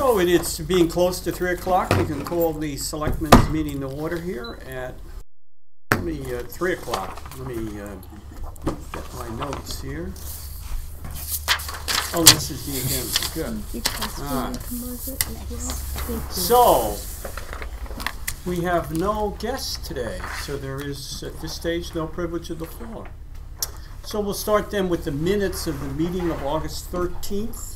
So it's being close to 3 o'clock. We can call the selectmen's meeting to order here at 3 o'clock. Let me get my notes here. Oh, this is the agenda. Good. So we have no guests today, so there is at this stage no privilege of the floor. So we'll start then with the minutes of the meeting of August 13th.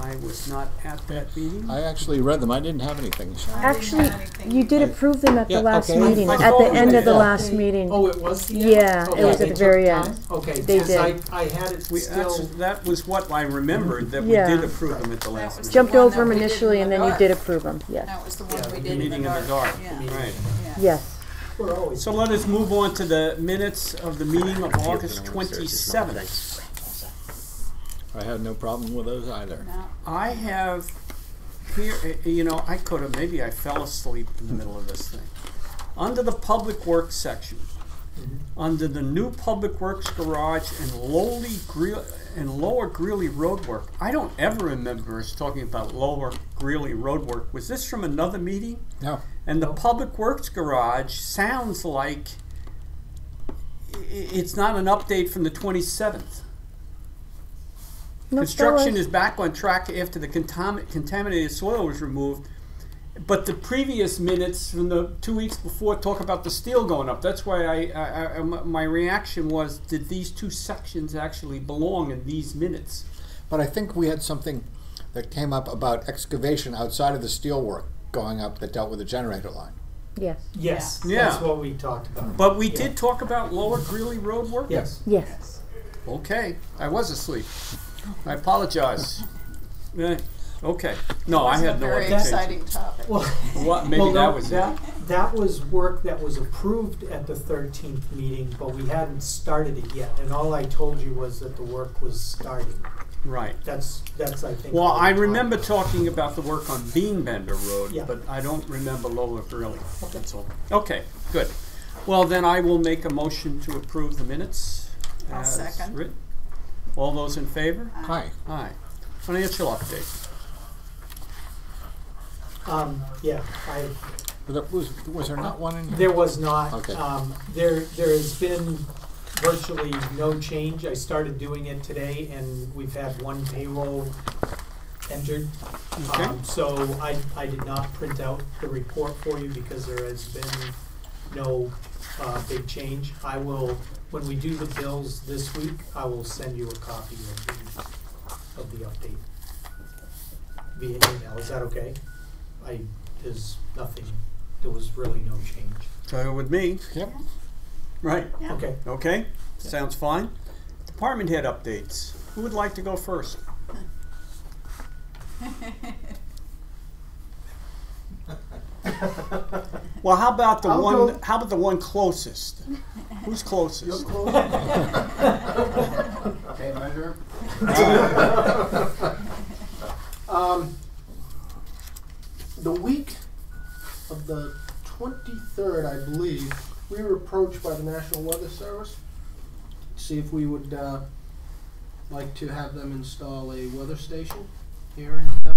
I was not at that meeting. I actually read them. I didn't have anything. Actually, you did approve them at the last okay. meeting, I at the end of the did. last meeting. Oh, it was? Yeah, okay. it was at the very end. Okay, They because did. I had it still. That was what I remembered, that Yeah. we did approve them at the last meeting. Jumped over them initially, and then you did approve them, yes. That was the one we The did meeting in the dark, Yeah. right. Yeah. Yes. We're always. So let us move on to the minutes of the meeting of August 27th. I had no problem with those either. No. I have here, I could have, maybe I fell asleep in the middle of this thing. Under the Public Works section, under the new Public Works garage and Lower Greeley roadwork, I don't ever remember us talking about Lower Greeley roadwork. Was this from another meeting? No. And the Public Works garage sounds like it's not an update from the 27th. Nope, Construction is back on track after the contaminated soil was removed, but the previous minutes from the 2 weeks before talk about the steel going up. That's why my reaction was, did these two sections actually belong in these minutes? But I think we had something that came up about excavation outside of the steel work going up that dealt with the generator line. Yes. Yes, Yeah. that's what we talked about. But we did talk about Lower Greeley road work? Yes. Yes. Okay, I was asleep. I apologize. Okay. No, I had no Very other change. exciting topic. Well, What? Maybe well, that was it. that was work that was approved at the 13th meeting, but we hadn't started it yet. And all I told you was that the work was starting. Right. That's I think. Well, what I we remember talked about. talking about the work on Beanbender Road, Yeah. but I don't remember Lower Greeley. Okay. That's all. Okay, good. Well, then I will make a motion to approve the minutes I'll as second. written. All those in favor? Hi. Aye. Financial update. Yeah, Was there not one in here? there was not. Okay. There has been virtually no change. I started doing it today, and we've had one payroll entered. Okay. So I did not print out the report for you because there has been no big change. I will, when we do the bills this week, I will send you a copy of the update via email. Is that okay? There's nothing. There was really no change. So with me. Yep. Right. Yeah. Okay. Okay. Sounds fine. Department head updates. Who would like to go first? Well, how about the one? How about the one closest? Who's closest? Okay, measure. The week of the 23rd, I believe, we were approached by the National Weather Service to see if we would like to have them install a weather station here in town.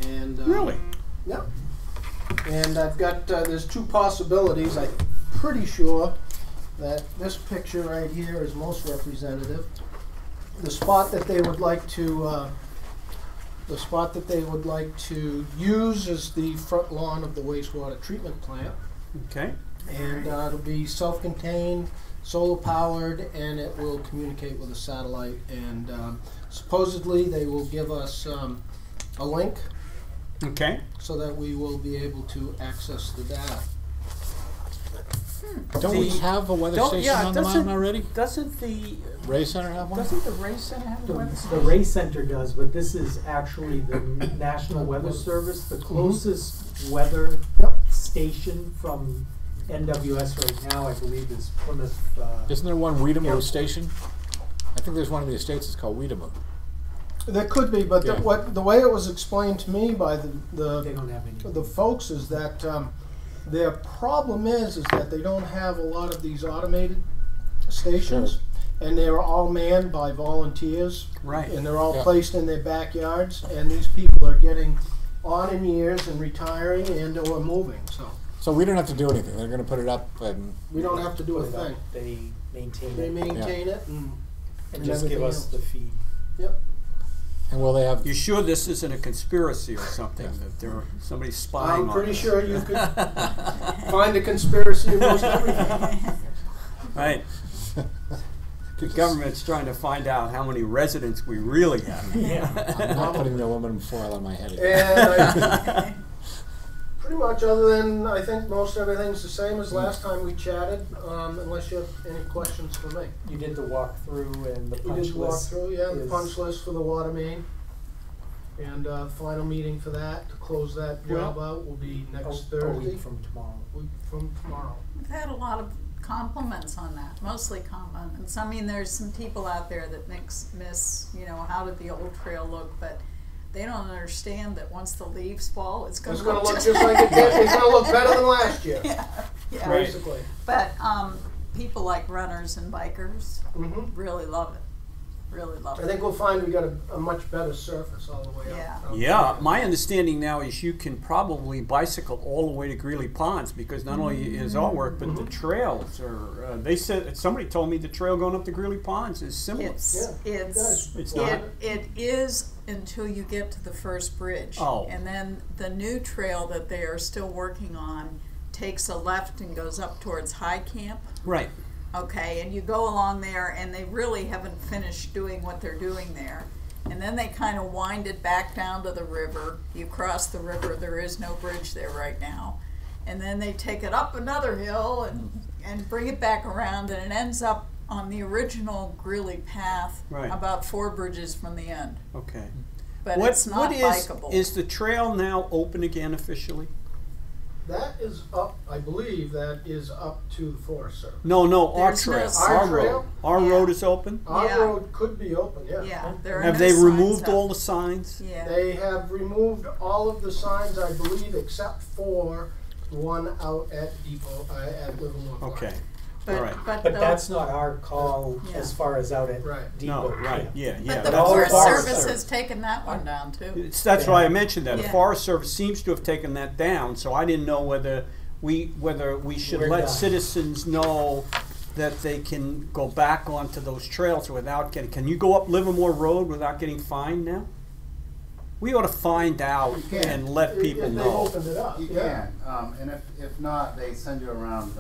And Really? Yep. And I've got there's two possibilities. I'm pretty sure that this picture right here is most representative. The spot that they would like to use is the front lawn of the wastewater treatment plant, Okay. and it'll be self-contained, solar powered, and it will communicate with a satellite. And supposedly they will give us a link Okay. so that we will be able to access the data. Don't we have a weather station on the mountain already? Doesn't the Ray Center have one? Doesn't the Ray Center have a weather The station? Ray Center does, but this is actually the National Weather Service. The closest weather station from NWS right now, I believe, is Plymouth. Isn't there one Weedamo Airport. station? I think there's one in the Estates that's called Weedamo. There could be, but Yeah. the way it was explained to me by They don't have any. the folks is that their problem is that they don't have a lot of these automated stations, and they were all manned by volunteers. Right. And they're all Yeah. placed in their backyards, and these people are getting on in years and retiring and or moving, so So we don't have to do anything. They're going to put it up, and we don't have to do a Put it up, thing. They maintain They it maintain it and and just give everything us else. the feed. will they have? You sure this isn't a conspiracy or something, that there somebody's spying on I'm pretty us? sure you could find a conspiracy in most everything. Right. The government's trying to find out how many residents we really have. I'm not putting the aluminum foil on my head again. And pretty much, other than I think most everything's the same as last time we chatted, unless you have any questions for me. You did the walkthrough and the We punch did walk list. through, yeah, the is- punch list for the water main. And final meeting for that, to close that job out, will be next A Thursday, week from tomorrow. week from tomorrow. We've had a lot of compliments on that, mostly compliments. I mean, there's some people out there that miss, you know, how did the old trail look, but they don't understand that once the leaves fall, it's gonna It's gonna look look just like it did, it's gonna look better than last year, Yeah, yeah. Right. basically. But, people like runners and bikers hmm really love it, really love I it. think we'll find we got a much better surface all the way Yeah. up. Yeah, my understanding now is you can probably bicycle all the way to Greeley Ponds, because not only is our work, but the trails are, they said, somebody told me the trail going up to Greeley Ponds is similar. It's, Yeah, It's not? it is until you get to the first bridge. Oh. And then the new trail that they are still working on takes a left and goes up towards High Camp. Right. Okay, and you go along there and they really haven't finished doing what they're doing there. And then they kind of wind it back down to the river. You cross the river, there is no bridge there right now. And then they take it up another hill and bring it back around, and it ends up on the original Greeley path, Right. about 4 bridges from the end. Okay. But What it's not bikeable. is the trail now open again officially? That is up, I believe that is up to the Forest Service. No, our There's no trail, sign. our Our trail? road. Our Yeah. road is open? Our Yeah. road could be open, yeah. Yeah, there are Have no they signs removed up. all the signs? Yeah. They have removed all of the signs, I believe, except for the one out at Depot, at Livermore Park. Okay. But, all right. but, But the- that's not our call Yeah. as far as out at Right. Depot. No, right, yeah. but the But all Forest Forest Service Service. has taken that one down too. That's why I mentioned that. The Yeah. Forest Service seems to have taken that down, so I didn't know whether we should We're let done. citizens know that they can go back onto those trails without getting, can you go up Livermore Road without getting fined now? We ought to find out You can. and let people If they've know. opened it up, You yeah. can, and if not, they send you around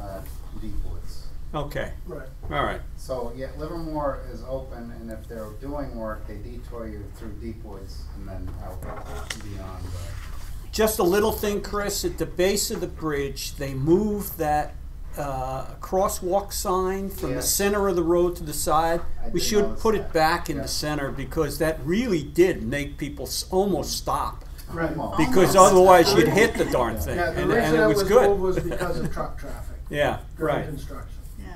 Deep Woods. Okay, Right. all right. So, yeah, Livermore is open, and if they're doing work, they detour you through Deep Woods and then out beyond. Just a little thing, Chris, at the base of the bridge, they moved that crosswalk sign from the Yes. center of the road to the side. I We did should notice put that. it back in Yeah. the center, because that really did make people almost stop. Right. Almost. Because Almost. otherwise you'd hit the darn thing, Yeah, the and reason it it was was good. moved was because of truck traffic Yeah, during right. construction. Yeah.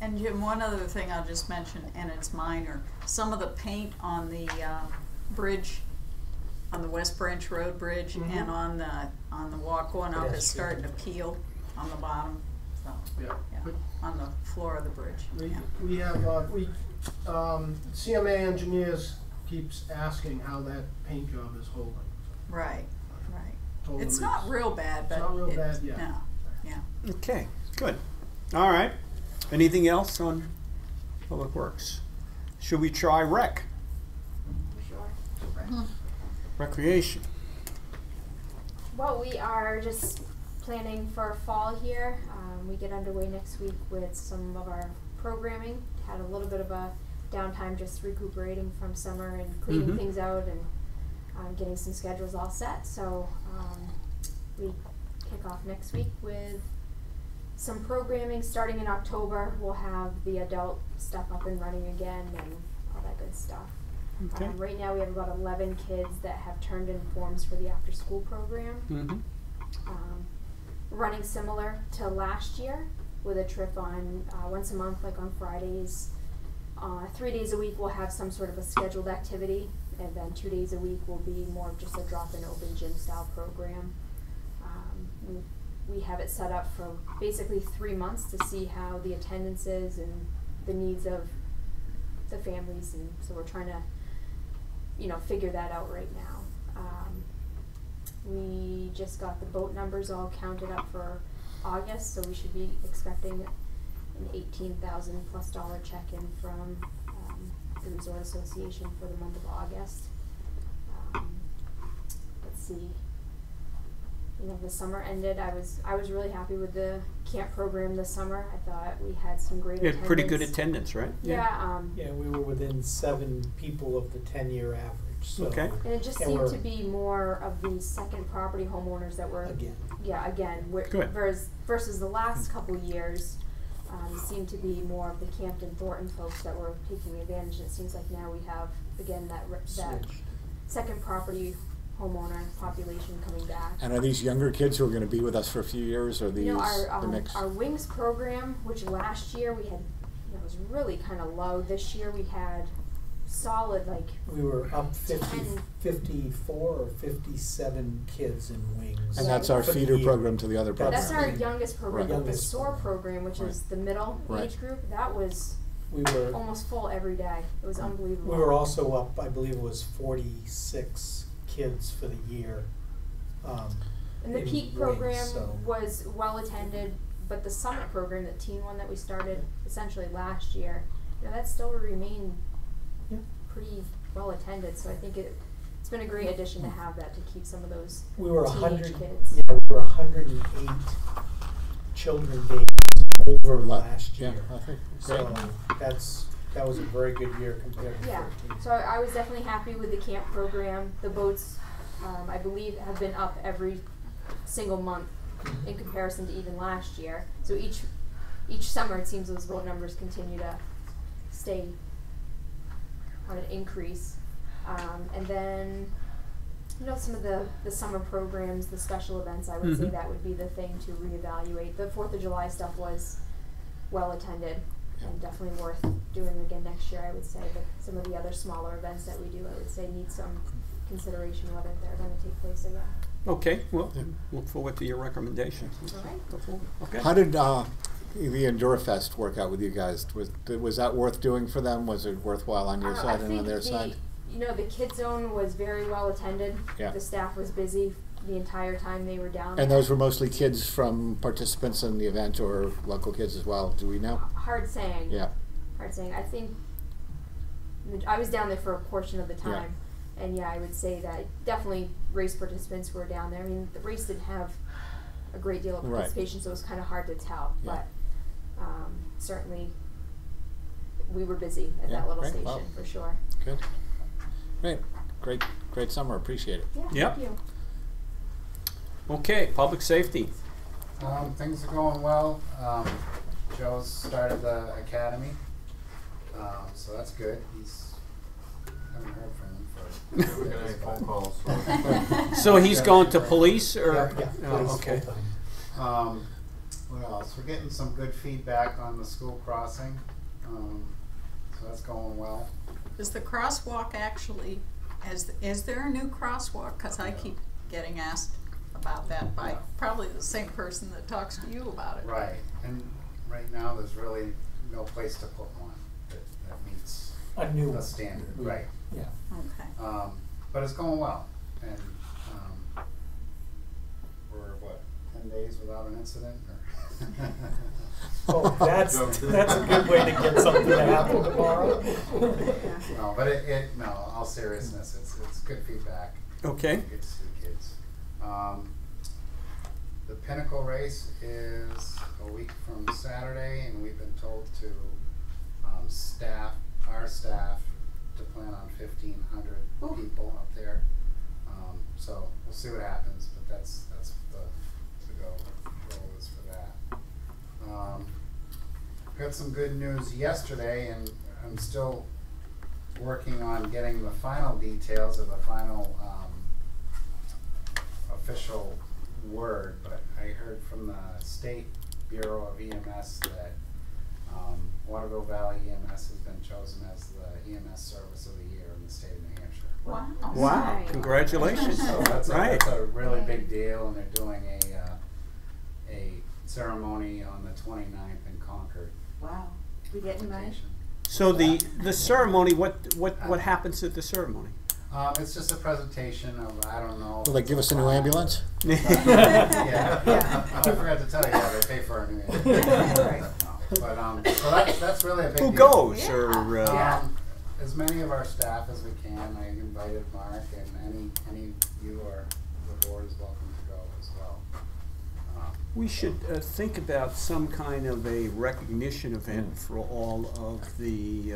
And Jim, one other thing I'll just mention, and it's minor, some of the paint on the bridge, on the West Branch Road Bridge, Mhm. and on the walk going up is Pedestrian. starting to peel on the bottom, so, Yeah. yeah, on the floor of the bridge. Yeah. We have, CMA Engineers keeps asking how that paint job is holding. Right, right. Told them It's not real bad, but It's not real bad yet. No, yeah. Okay, good. All right. Anything else on Public Works? Should we try rec? Sure. Recreation. Well, we are just planning for fall here. We get underway next week with some of our programming. Had a little bit of a downtime just recuperating from summer and cleaning Mhm. things out and getting some schedules all set. So we kick off next week with some programming. Starting in October, we'll have the adult stuff up and running again and all that good stuff. Okay. Right now we have about 11 kids that have turned in forms for the after-school program. Mm-hmm. Running similar to last year with a trip on once a month, like on Fridays. 3 days a week we'll have some sort of a scheduled activity, and then 2 days a week will be more of just a drop-in open gym style program. We have it set up for basically 3 months to see how the attendance is and the needs of families, and so we're trying to, you know, figure that out right now. We just got the boat numbers all counted up for August, so we should be expecting an $18,000+ check in from the Resort Association for the month of August. Let's see. You know, the summer ended. I was really happy with the camp program this summer. I thought we had some great You had attendance. pretty good attendance, right? Yeah. Yeah, we were within 7 people of the 10-year average, so. Okay. And it just And seemed we're- to be more of the second property homeowners that were Again. Good. versus the last couple years. Seemed to be more of the Campton Thornton folks that were taking advantage. It seems like now we have again that Switched. second property homeowner population coming back. And are these younger kids who are going to be with us for a few years, or these You know, the mix? our Wings program, which last year we had, you know, was really kind of low. This year we had solid, like, We were up 10. 54 or 57 kids in Wings. And that's our for the feeder year. program to the other program. that's our youngest program. Right. But the Youngest SOAR program. program, which is the middle Right. age group, that was We were almost full every day. It was unbelievable. we were also up, I believe it was 46 kids for the year. And the in peak Wings, program so. was well attended, but the summit program, the teen one that we started essentially last year, you know, that still remained Yeah. pretty well attended. So I think it's been a great addition to have that to keep some of those We were teenage 100. kids. Yeah, we were 108 children days over last year. Yeah, I think So great. that was a very good year compared to Yeah, 13. so I was definitely happy with the camp program. The boats, I believe, have been up every single month in comparison to even last year. So each summer, it seems those boat numbers continue to stay on an increase. And then, you know, some of the summer programs, the special events, I would say that would be the thing to reevaluate. The 4th of July stuff was well attended and definitely worth doing again next year, I would say. But some of the other smaller events that we do, I would say, need some consideration whether they're going to take place again. Okay, well, look forward to your recommendations. All right. Go forward. Okay. How did the Endurafest work out with you guys? Was that worth doing for them? Was it worthwhile on your side and on their side? You know, the Kids Zone was very well attended. Yeah. The staff was busy the entire time they were down there. And those were mostly kids from participants in the event, or local kids as well, do we know? Hard saying. Yeah. Hard saying. I think I was down there for a portion of the time. And yeah, I would say that definitely race participants were down there. I mean, the race didn't have a great deal of Right. participation, so it was kind of hard to tell. Yeah. But certainly we were busy at Yeah, that little great. station Wow. for sure. Good. Great summer, appreciate it. Yeah, Yep. thank you. Okay, public safety. Things are going well. Joe's started the academy, so that's good. Haven't heard from him for. We're getting phone calls. So he's going to police, or? Yeah, Oh, police okay. full-time. What else? We're getting some good feedback on the school crossing, so that's going well. Is the crosswalk actually, is there a new crosswalk? Because I keep getting asked about that by probably the same person that talks to you about it. Right, and right now there's really no place to put one that meets A new a one. standard, right? Yeah. Okay. But it's going well, and we're 10 days without an incident, or? Oh, that's a good way to get something to happen tomorrow. No, but no, all seriousness, it's good feedback. Okay. Good to see the kids. The Pinnacle race is a week from Saturday, and we've been told to our staff to plan on 1,500 people up there. So we'll see what happens, but that's the goal is for that. Got some good news yesterday, and I'm still working on getting the final details of the final official word, but I heard from the State Bureau of EMS that Waterville Valley EMS has been chosen as the EMS Service of the Year in the state of New Hampshire. Wow. Wow, Right. congratulations. So that's Right. that's a really big deal, and they're doing a ceremony on the 29th in Concord. Wow. We get invited. Invitation. So the ceremony, what happens at the ceremony? It's just a presentation of, I don't know. Will they give us a new ambulance? Yeah. I forgot to tell you, yeah, they pay for a new ambulance. But, so that's really a big deal. Who goes? Yeah. Or As many of our staff as we can. I invited Mark, and any you or the board is welcome to go as well. we should think about some kind of a recognition event for all of the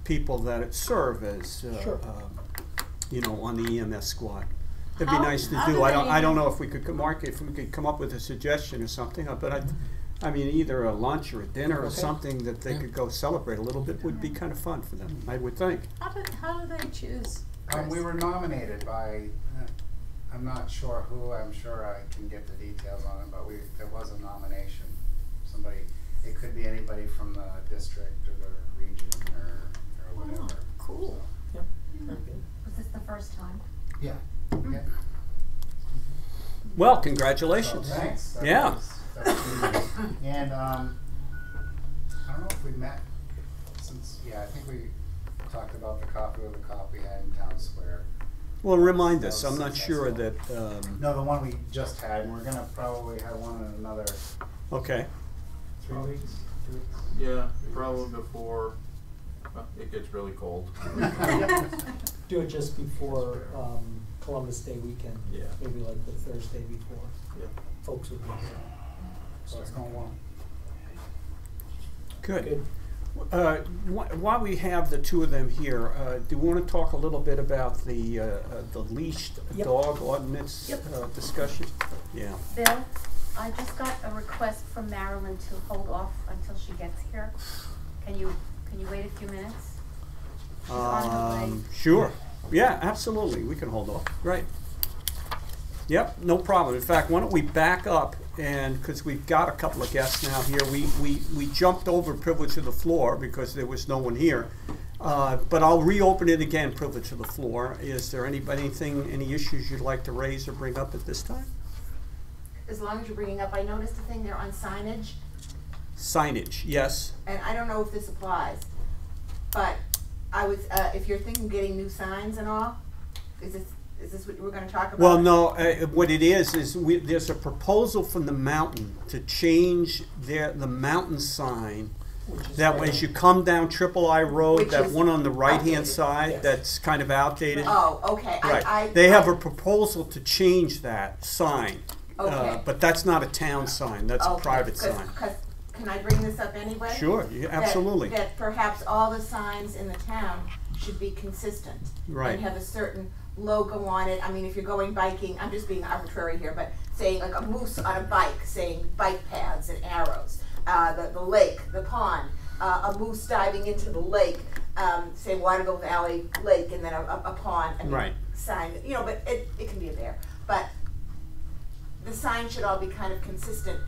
people that serve as you know, on the EMS squad. It'd be nice to do. I don't know if we could come up with a suggestion or something, but I mean, either a lunch or a dinner or something that they could go celebrate a little bit would be kind of fun for them, I would think. How do they choose? We were nominated by, I'm not sure who, I'm sure I can get the details on it, but there was a nomination. Somebody, it could be anybody from the district or the region or whatever. Oh, cool. Yep. Very good. Was this the first time? Yeah. Yeah. Well, congratulations. So, thanks. Yeah. That was neat. And I don't know if we met since, I think we talked about the coffee with the cop we had in Town Square. Well, remind us. That was I'm not sure successful. that. No, the one we just had, and we're gonna probably have one in another Okay. 3 weeks. 2 weeks. Yeah, probably before it gets really cold. Do it just before Columbus Day weekend. Yeah. Maybe like the Thursday before. Yeah. Folks would be there. So it's going well. Good. While we have the two of them here, do you want to talk a little bit about the leashed dog ordinance discussion? Yeah. Bill, I just got a request from Marilyn to hold off until she gets here. Can you wait a few minutes? She's on her way. Sure. Yeah, absolutely. We can hold off. Right. Yep, no problem. In fact, why don't we back up, and because we've got a couple of guests now here, we jumped over privilege of the floor because there was no one here. But I'll reopen it again, privilege of the floor. Is there any issues you'd like to raise or bring up at this time? As long as you're bringing up, I noticed a thing there on signage, Signage, yes. and I don't know if this applies, but I was, if you're thinking of getting new signs and all, is this what you were gonna talk about? Well, no, what it is there's a proposal from the mountain to change the mountain sign. That way, as you come down Triple I Road, Which that is one on the right-hand outdated. side, Yes. that's kind of outdated. Oh, okay. Right. They have a proposal to change that sign. Okay. But that's not a town sign, that's a private sign. Can I bring this up anyway? Sure, absolutely. That perhaps all the signs in the town should be consistent. Right. And have a certain logo on it. I mean, if you're going biking, I'm just being arbitrary here, but saying like a moose on a bike, saying bike paths and arrows. The lake, the pond, a moose diving into the lake, say Waterville Valley Lake, and then a pond. I mean, Right. Sign, but it can be a bear. But the sign should all be kind of consistent,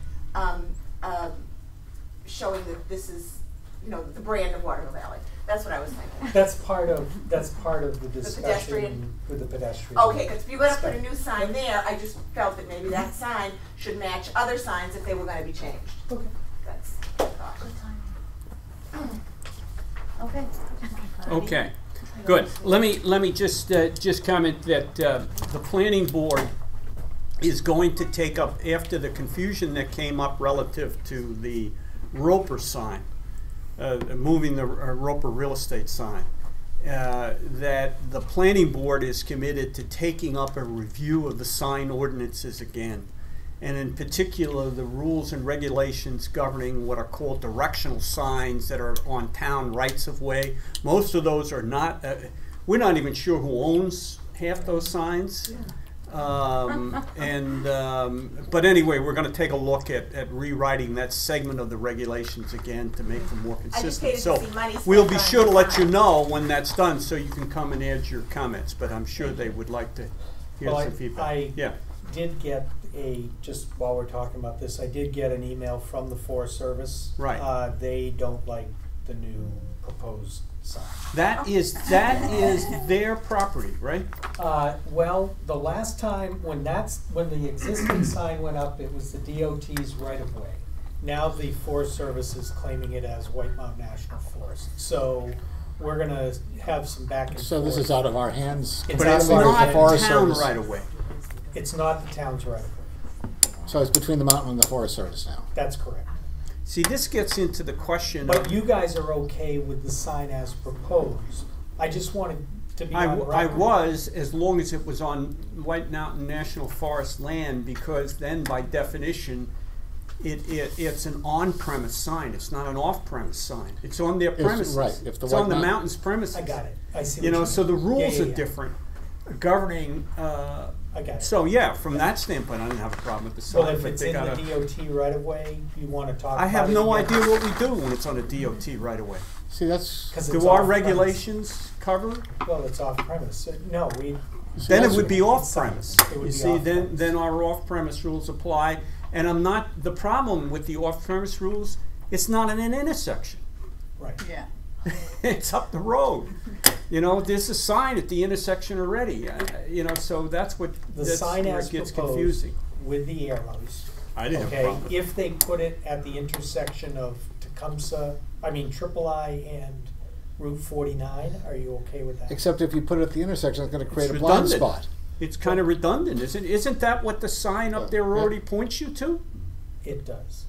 showing that this is, the brand of Waterville Valley. That's what I was thinking. That's part of the discussion pedestrian? with the pedestrian. Okay, because if you're going to put a new sign there, I just felt that maybe that sign should match other signs if they were going to be changed. Okay. That's Okay. Okay, good. Let me just comment that the planning board is going to take up, after the confusion that came up relative to the Roper sign, moving the Roper real estate sign, that the planning board is committed to taking up a review of the sign ordinances again, and in particular the rules and regulations governing what are called directional signs that are on town rights of way. Most of those are not, we're not even sure who owns half those signs. But anyway, we're going to take a look at rewriting that segment of the regulations again to make them more consistent. So we'll be sure to let you know when that's done, so you can come and add your comments. But I'm sure they would like to hear some feedback. I did get just while we're talking about this, I did get an email from the Forest Service. Right. They don't like the new proposed sign. That is their property, right? Well, the last time when the existing sign went up, it was the DOT's right of way. Now the Forest Service is claiming it as White Mountain National Forest. So we're gonna have some back and forth. So this is out of our hands. It's But it's out of not the Forest town Service. right away. It's not the town's right of way. So it's between the mountain and the Forest Service now. That's correct. See, this gets into the question But of, you guys are okay with the sign as proposed. I just wanted to be I on record. was, as long as it was on White Mountain National Forest land, because then by definition, it's an on-premise sign. It's not an off-premise sign. It's on their premises. Right, if the It's White on the Mountain- mountain's premises. I got it. I see what You know, mean. so the rules Yeah, are yeah. different governing, I got it. so yeah, from that standpoint, I didn't have a problem with the sign. Well, if but it's they in the gotta- DOT right of way, you wanna talk about it. I have no again? idea what we do when it's on a DOT right away. See, that's, 'Cause it's Do our off-premise. regulations cover? Well, it's off premise. No, we, Then it that's- would be off-premise. It would You be see, off-premise. then our off-premise rules apply. And I'm not, the problem with the off-premise rules, it's not in an intersection. right. Yeah. It's up the road. You know, there's a sign at the intersection already. You know, so that's The that's sign where as it gets proposed confusing. with the arrows. I didn't have a Okay, problem. if they put it at the intersection of Triple I and Route 49, are you okay with that? except if you put it at the intersection, it's gonna create a It's blind redundant. spot. It's kind of redundant, isn't it? Isn't that what the sign up there Yeah. already points you to? It does.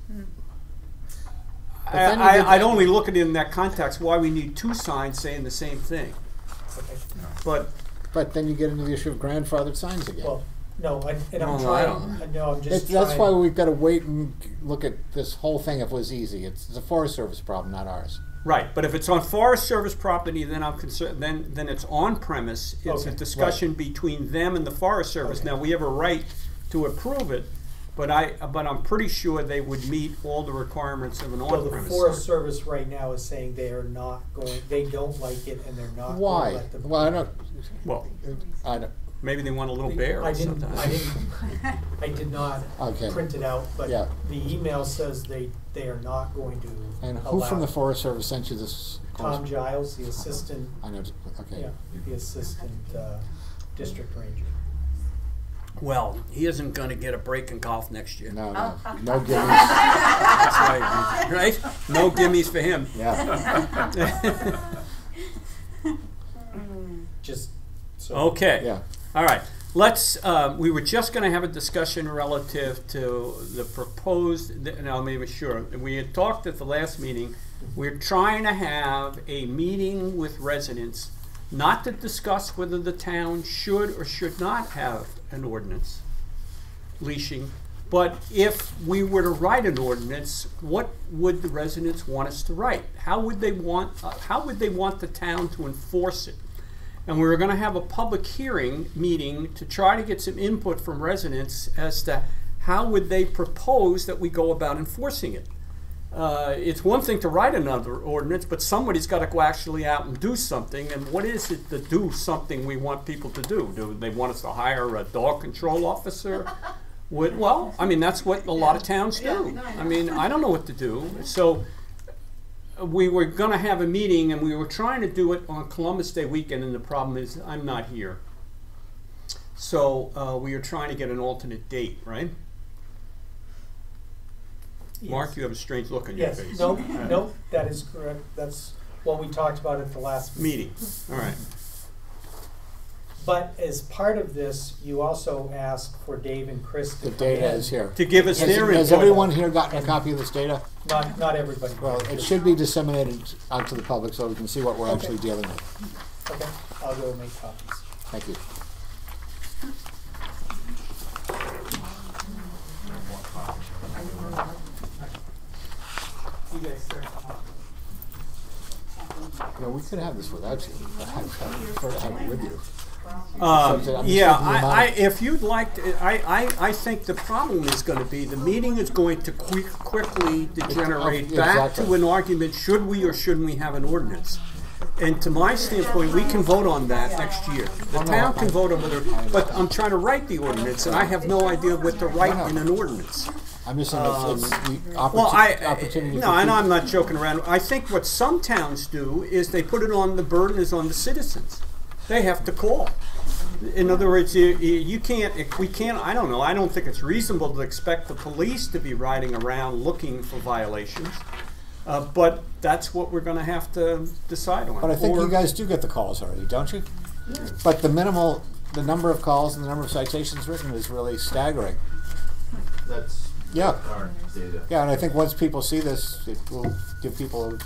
then you I'd get- only look at it in that context, why we need two signs saying the same thing. Okay. But But then you get into the issue of grandfathered signs again. Well, no, I'm No, I trying, don't. no, I'm just That's trying. why we've gotta wait and look at this whole thing if it was easy. It's a Forest Service problem, not ours. right, but if it's on Forest Service property, then I'm concerned. Then it's on premise. It's a Okay. discussion between them and the Forest Service. Okay. Now we have a right to approve it, but I'm pretty sure they would meet all the requirements of an Well, the on-premise Forest sign. Service right now is saying they are not going, they don't like it and they're not going to Why? let them. Well, Well, I don't, maybe they want a little bear or something. I did not Okay. print it out, but Yeah. the email says they are not going to and who from the allow. Forest Service sent you this? Tom Giles, the assistant, I know, okay. yeah, the assistant, district ranger. Well, he isn't going to get a break in golf next year. No, no gimmies. That's right, right? No gimmies for him. Yeah, Just so. Okay. yeah. All right. Let's. We were just going to have a discussion relative to the proposed. Now, let me be sure. We had talked at the last meeting. We're trying to have a meeting with residents, not to discuss whether the town should or should not have an ordinance leashing, but if we were to write an ordinance, what would the residents want us to write? How would they want the town to enforce it? And we were going to have a public hearing meeting to try to get some input from residents as to how would they propose that we go about enforcing it. It's one thing to write another ordinance, but somebody's got to go actually out and do something. And what is it to do something we want people to do? Do they want us to hire a dog control officer? Well, I mean, that's what a lot of towns do. I mean, I don't know what to do. So we were going to have a meeting, and we were trying to do it on Columbus Day weekend, and the problem is I'm not here. So we are trying to get an alternate date, right? Yes. Mark, you have a strange look on your Yes, face. no, that is correct. That's what we talked about at the last meeting. Meeting. All right. But as part of this, you also asked for Dave and Chris to The come data in. is here. To give us Has, their has input. everyone here gotten a copy of this data? Not everybody. Well, it should be disseminated out to the public so we can see what we're Okay. actually dealing with. Okay, I'll go make copies. Thank you. You guys start. No, we could have this without you. I prefer to have it with you. Yeah, taking the amount. if you'd like to, I think the problem is going to be the meeting is going to quickly degenerate back Exactly. to an argument, should we or shouldn't we have an ordinance? And to my standpoint, we can vote on that next year. The town can vote on whether, but I'm trying to write the ordinance, and I have no idea what to write in an ordinance. I'm just saying it's the Well, opportunity. no, and I'm not joking around. I think what some towns do is they put it on, the burden is on the citizens. They have to call. In other words, you can't, we can't, I don't know, I don't think it's reasonable to expect the police to be riding around looking for violations. But that's what we're going to have to decide on. But I think you guys do get the calls already, don't you? Yeah. But the number of calls and the number of citations written is really staggering. That's Yeah. our data. Yeah, and I think once people see this, it will give people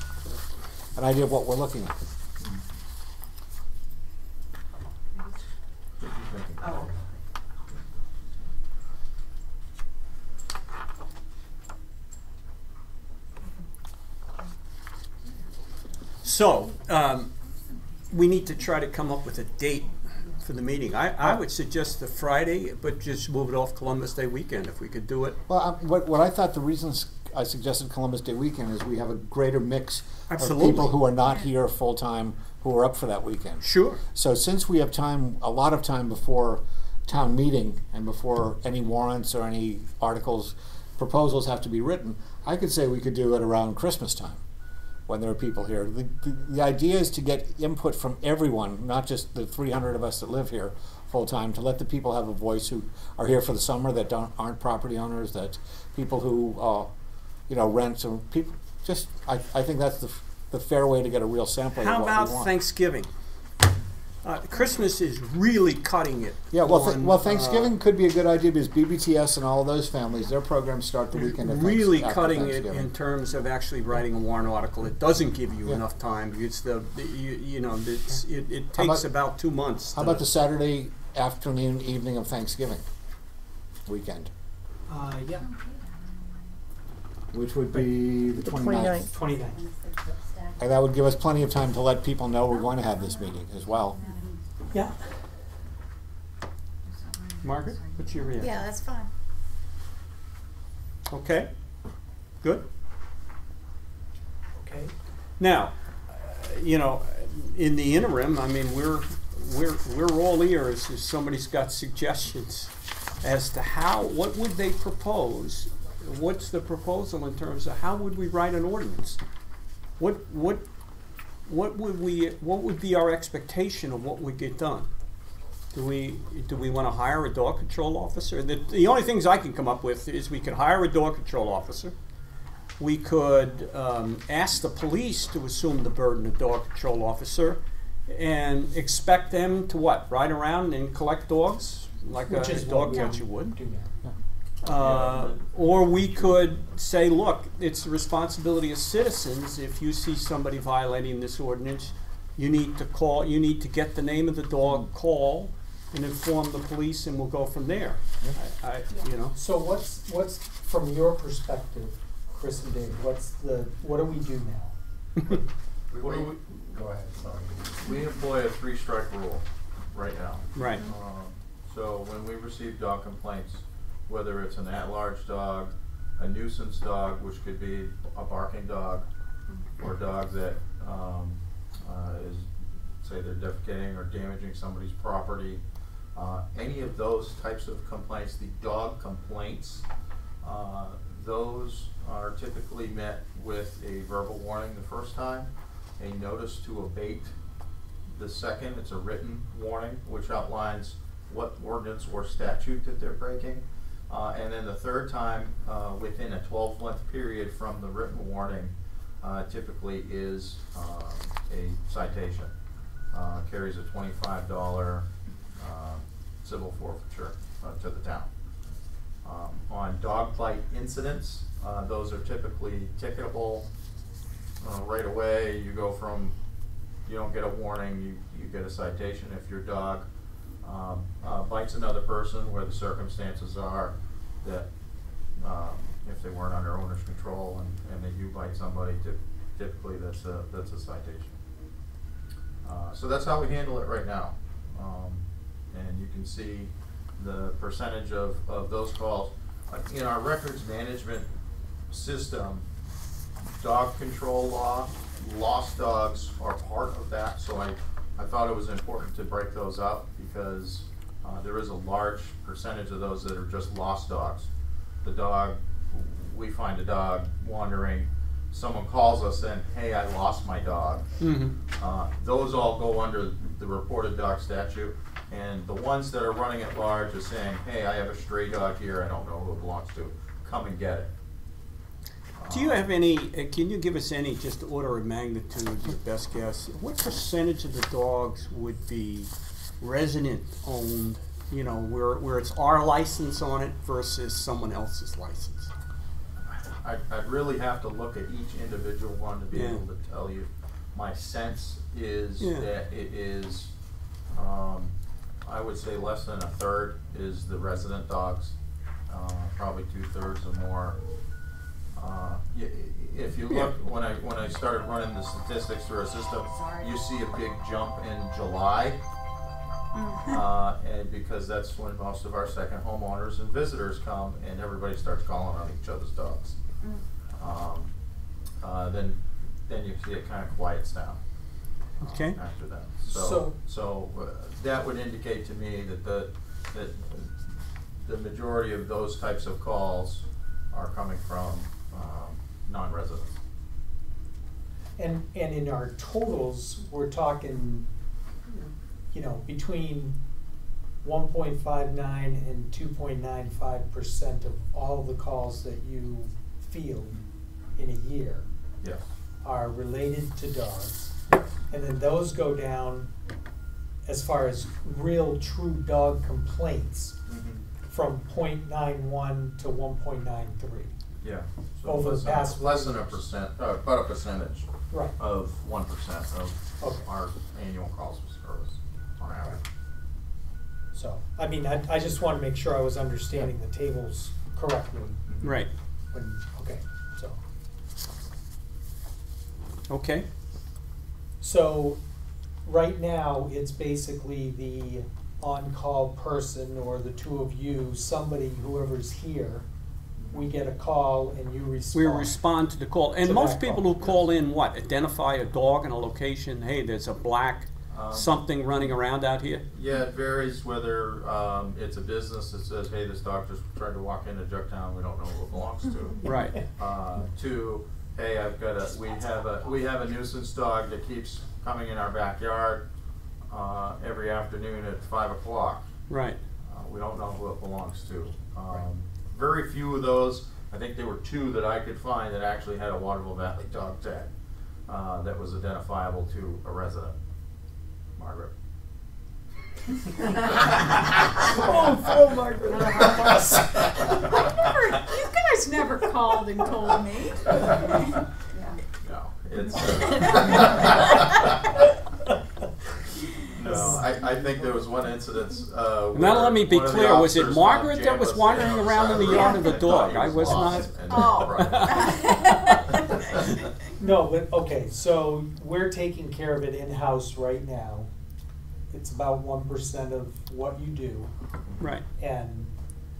an idea of what we're looking at. Oh. So, we need to try to come up with a date for the meeting. I would suggest the Friday, but just move it off Columbus Day weekend if we could do it. Well, what I thought the reasons I suggested Columbus Day weekend is we have a greater mix Absolutely. of people who are not here full-time who are up for that weekend. Sure. So since we have time, a lot of time before town meeting and before any warrants or any articles, proposals have to be written, I could say we could do it around Christmas time when there are people here. The idea is to get input from everyone, not just the 300 of us that live here full-time, to let the people have a voice who are here for the summer that aren't property owners, that people who rent, or people. Just I think that's the fair way to get a real sample How of what about we want. Thanksgiving? Christmas is really cutting it. Yeah, well, Thanksgiving could be a good idea because BBTS and all of those families, their programs start the weekend of really after cutting it Thanksgiving. in terms of actually writing a warrant article. It doesn't give you Yeah. enough time. It's it How takes about- about 2 months. How about the Saturday afternoon, evening of Thanksgiving weekend, Yeah, which would be the 29th. 29. And that would give us plenty of time to let people know we're going to have this meeting as well. Yeah. Margaret, what's your reaction? Yeah, that's fine. Okay, good. Okay. Now, in the interim, I mean, we're all ears if somebody's got suggestions as to what would they propose. What's the proposal in terms of how would we write an ordinance? What would be our expectation of what would get done? Do we want to hire a dog control officer? The only things I can come up with is we could hire a dog control officer. We could ask the police to assume the burden of dog control officer and expect them to what? Ride around and collect dogs like Which a is dog what we catcher would? do now. Or we could say, look, it's the responsibility of citizens. If you see somebody violating this ordinance, you need to get the name of the dog, call, and inform the police, and we'll go from there. So what's from your perspective, Chris and Dave? What do we do now? Go ahead, sorry. We employ a 3-strike rule right now. Right. So when we receive dog complaints, whether it's an at-large dog, a nuisance dog, which could be a barking dog, or a dog that is, say, they're defecating or damaging somebody's property, any of those types of complaints, the dog complaints, those are typically met with a verbal warning the first time, a notice to abate the second. It's a written warning which outlines what ordinance or statute that they're breaking. And then the third time, within a 12-month period from the written warning, typically is a citation. Carries a $25 civil forfeiture to the town. On dog bite incidents, those are typically ticketable right away. You go from, you don't get a warning, you get a citation if your dog bites another person, where the circumstances are that if they weren't under owner's control and they do bite somebody, typically that's a citation. So that's how we handle it right now. And you can see the percentage of those calls. In our records management system, dog control law, lost dogs are part of that, so I thought it was important to break those up because there is a large percentage of those that are just lost dogs. The dog, we find a dog wandering, someone calls us and, hey, I lost my dog. Mm-hmm. Those all go under the reported dog statute. And the ones that are running at large are saying, hey, I have a stray dog here, I don't know who it belongs to, come and get it. Do you have any, can you give us any, just order of magnitude, your best guess? What percentage of the dogs would be resident owned, you know, where it's our license on it versus someone else's license? I'd really have to look at each individual one to be able to tell you. My sense is that it is, I would say less than a third is the resident dogs, probably 2/3 or more. If you look, when I started running the statistics through our system, you see a big jump in July, and because that's when most of our second homeowners and visitors come, and everybody starts calling on each other's dogs. Then you see it kind of quiets down. Okay. After that, so that would indicate to me that the majority of those types of calls are coming from non-residents. And in our totals, we're talking, you know, between 1.59 and 2.95% of all the calls that you field in a year Yes. are related to dogs. And then those go down as far as real true dog complaints from 0.91 to 1.93. Yeah. So Over the past less than a years. percent, about a percentage Right. of 1% of Okay. our annual calls for service on average. So, I mean, I just want to make sure I was understanding the tables correctly. Right. Okay, so. Okay. So, right now, it's basically the on-call person or the two of you, somebody, whoever's here, we get a call and you respond. We respond to the call. And To most that people call, who call in, what, identify a dog in a location, hey, there's a black something running around out here? Yeah, it varies whether it's a business that says, hey, this dog just tried to walk into Jugtown, we don't know who it belongs to. Right. To, hey, we have a nuisance dog that keeps coming in our backyard every afternoon at 5 o'clock. Right. We don't know who it belongs to. Very few of those, I think there were 2 that I could find that actually had a Waterville Valley dog tag that was identifiable to a resident. Margaret. Oh, Margaret. You guys never called and told me. No, it's no. I think there was one incident. Now let me be clear, was it Margaret that was wandering around in the yard of the dog? I was not. Oh. No, but, okay, so we're taking care of it in-house right now. It's about 1% of what you do. Right. And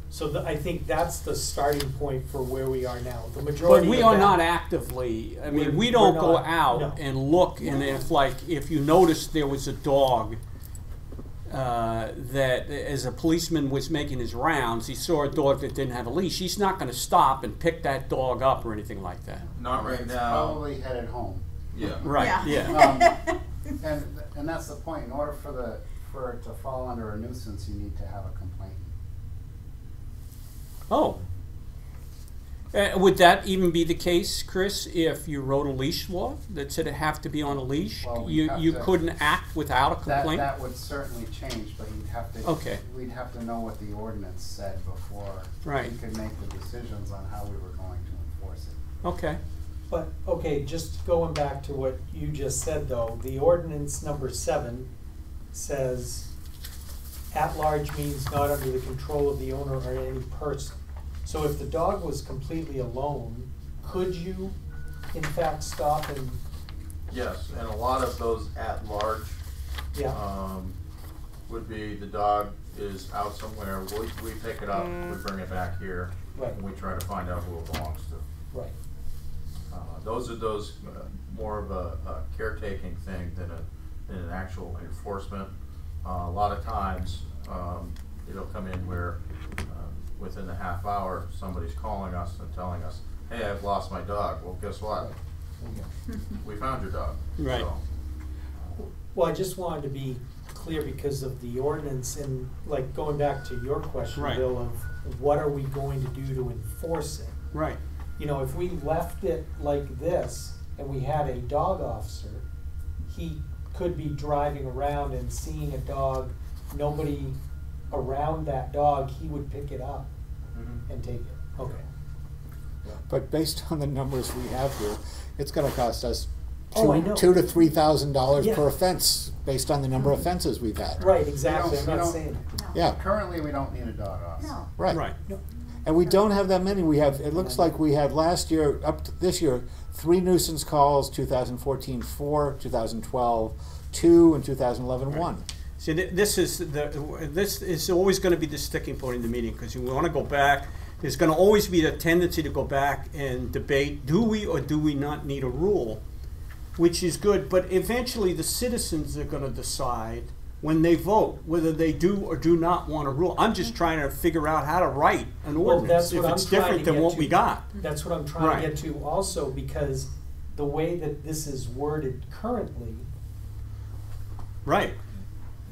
so I think that's the starting point for where we are now. The But majority we of are that- not actively, I mean, We're- we don't we're go not, out no. and look, and if you noticed there was a dog that as a policeman was making his rounds, he saw a dog that didn't have a leash, he's not gonna stop and pick that dog up or anything like that. Not right It's now. probably headed home. Yeah. Right, yeah. And that's the point. In order for it to fall under a nuisance, you need to have a complaint. Oh. Would that even be the case, Chris, if you wrote a leash law that said it have to be on a leash? Well, we'd You have to- couldn't act without a complaint? That would certainly change, but you'd have to. Okay. We'd have to know what the ordinance said before Right. we could make the decisions on how we were going to enforce it. Okay. But, okay, just going back to what you just said though, the ordinance number 7 says at-large means not under the control of the owner or any person. So if the dog was completely alone, could you in fact stop and, Yes, and a lot of those at large would be the dog is out somewhere, we pick it up, we bring it back here, Right. and we try to find out who it belongs to. right, Those are more of a caretaking thing than an actual enforcement. A lot of times, it'll come in where within a half hour, somebody's calling us and telling us, hey, I've lost my dog. Well, guess what? We found your dog. Right. So, well, I just wanted to be clear because of the ordinance and like going back to your question, Right. Bill, of what are we going to do to enforce it? Right. You know, if we left it like this and we had a dog officer, he could be driving around and seeing a dog, nobody around that dog, he would pick it up and take it. Okay. But based on the numbers we have here, it's gonna cost us Oh, I know. $2,000 to $3,000 Yeah. per offense, based on the number of offenses we've had. Right, exactly. We I'm don't- not we saying. No. Yeah, Currently, we don't need a dog officer. No. right. Right. And we don't have that many. We have, it looks like we had last year, up to this year, 3 nuisance calls, 2014, 4, 2012, 2, and 2011, 1. See, this is always going to be the sticking point in the meeting, because you want to go back. There's going to always be the tendency to go back and debate, do we or do we not need a rule, which is good. But eventually the citizens are going to decide when they vote whether they do or do not want a rule. I'm just trying to figure out how to write an Well, ordinance that's if what it's I'm trying different to than get what to. we got. That's what I'm trying Right. to get to also, because the way that this is worded currently, Right.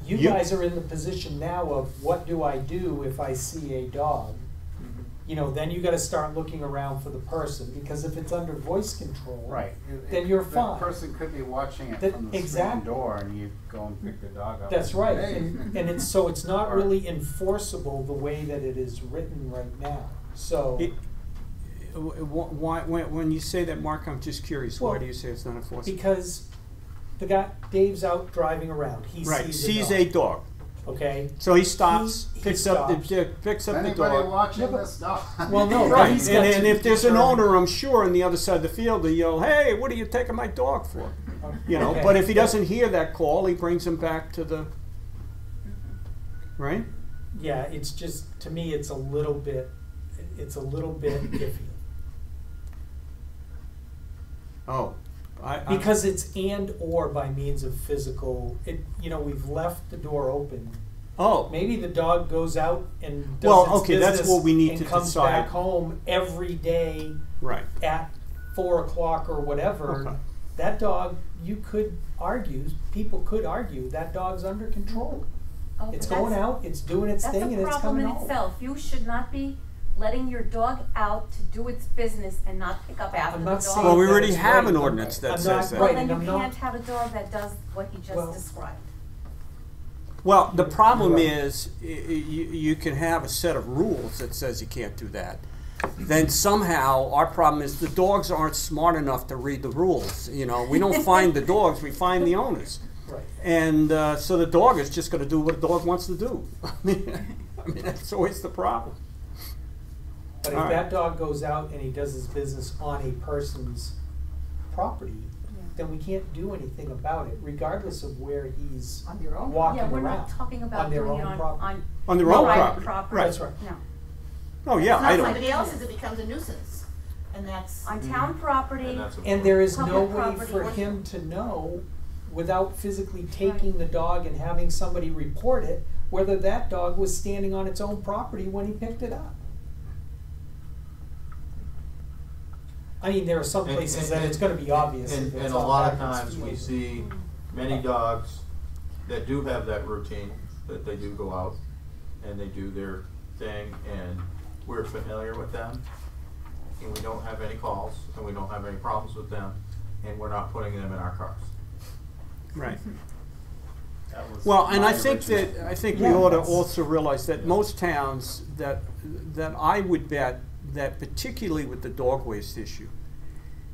you You- guys are in the position now of what do I do if I see a dog? You know, then you gotta start looking around for the person, because if it's under voice control. Right. Then you're The fine. person could be watching it That- from the screen exactly. door, and you go and pick the dog up. That's and right, say, "Hey." and it's, so it's not Or- really enforceable the way that it is written right now, so. Why, when you say that, Mark, I'm just curious. Why Well, do you say it's not enforceable? Because the guy, Dave's out driving around, he Right, sees sees a a dog, dog. okay? So he stops, He picks up stops. picks Is up the anybody dog. watching Yeah, but- this dog? Well, no, Right, he's and, got and to if there's an determine- owner, I'm sure on the other side of the field, they yell, "Hey, what are you taking my dog for?" You know. Okay. But if he doesn't hear that call, he brings him back to the. Right. Yeah, it's just, to me, it's a little bit iffy. Oh, Because it's and or by means of physical, you know, we've left the door open. oh, Maybe the dog goes out and does Well, its okay, that's business what we need and to comes decide. back home every day right. at 4 o'clock or whatever. Okay. That dog, people could argue, that dog's under control. Oh, It's but going that's- out, it's doing its thing, and That's a it's problem coming in home. itself. You should not be letting your dog out to do its business and not pick up after I'm the not dog. saying Well, we that already it's have right. an ordinance that I'm says not- that. Well, right, then and you I'm not- can't have a dog that does what he just Well- described. Well, the problem Right. is you can have a set of rules that says you can't do that. Then somehow our problem is the dogs aren't smart enough to read the rules. You know, we don't find the dogs, we find the owners. Right. And so the dog is just going to do what a dog wants to do. I mean, that's always the problem. But if All right. that dog goes out and he does his business on a person's property, then we can't do anything about it, regardless of where he's On your own. walking Yeah, we're around. not talking about on their doing it own on, property. On their own private property. Right. That's right. No. Oh, yeah, It's I not don't. somebody else's, it becomes a nuisance, and that's. On town property, And that's a And there is no Public way property for or- him to know, without physically taking the dog and having somebody report it, whether that dog was standing on its own property when he picked it up. I mean, there are some And- places and- that it's gonna be obvious. And, if it's and a on lot of back in times we field. see many dogs that do have that routine, that they do go out and they do their thing, and we're familiar with them, and we don't have any calls, and we don't have any problems with them, and we're not putting them in our cars. Right. That was Well, and my I think original- that, I think we Yeah, ought to that's- also realize that most towns that I would bet that particularly with the dog waste issue,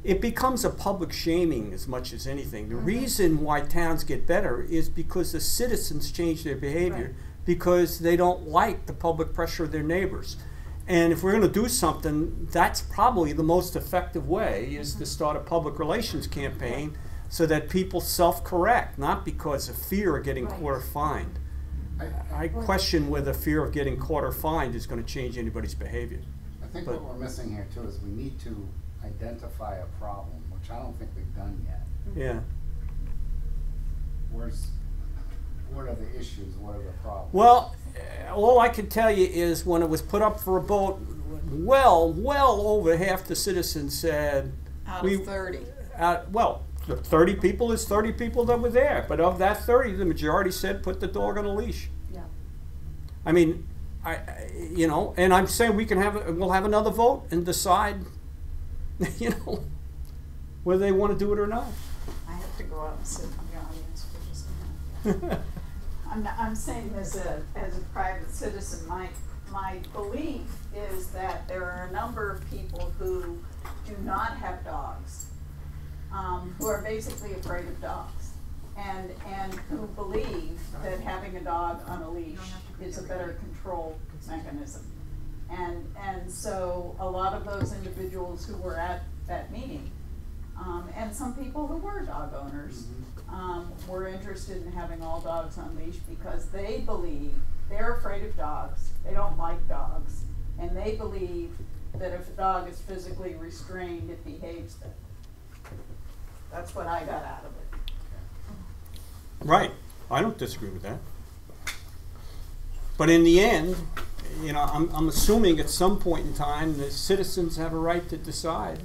it becomes a public shaming as much as anything. The reason why towns get better is because the citizens change their behavior, Right. because they don't like the public pressure of their neighbors. And if we're going to do something, that's probably the most effective way, is to start a public relations campaign so that people self-correct, not because of fear of getting Right. caught or fined. I I question whether fear of getting caught or fined is going to change anybody's behavior. think but- what we're missing here too is we need to identify a problem, which I don't think we've done yet. Yeah. What are the issues, what are the problems? Well, all I can tell you is when it was put up for a vote, well over half the citizens said, Out We- of 30. well, 30 people is 30 people that were there, but of that 30, the majority said put the dog on a leash. Yeah. I mean, you know, and I'm saying we'll have another vote and decide, you know, whether they want to do it or not. I have to go out and sit in the audience for just a minute. I'm saying as a private citizen, my belief is that there are a number of people who do not have dogs, who are basically afraid of dogs, and who believe that having a dog on a leash is a better control mechanism. And so a lot of those individuals who were at that meeting, and some people who were dog owners, were interested in having all dogs on leash because they believe they're afraid of dogs, they don't like dogs, and they believe that if a dog is physically restrained, it behaves better. That's what I got out of it. Right. I don't disagree with that. But in the end, you know, I'm assuming at some point in time the citizens have a right to decide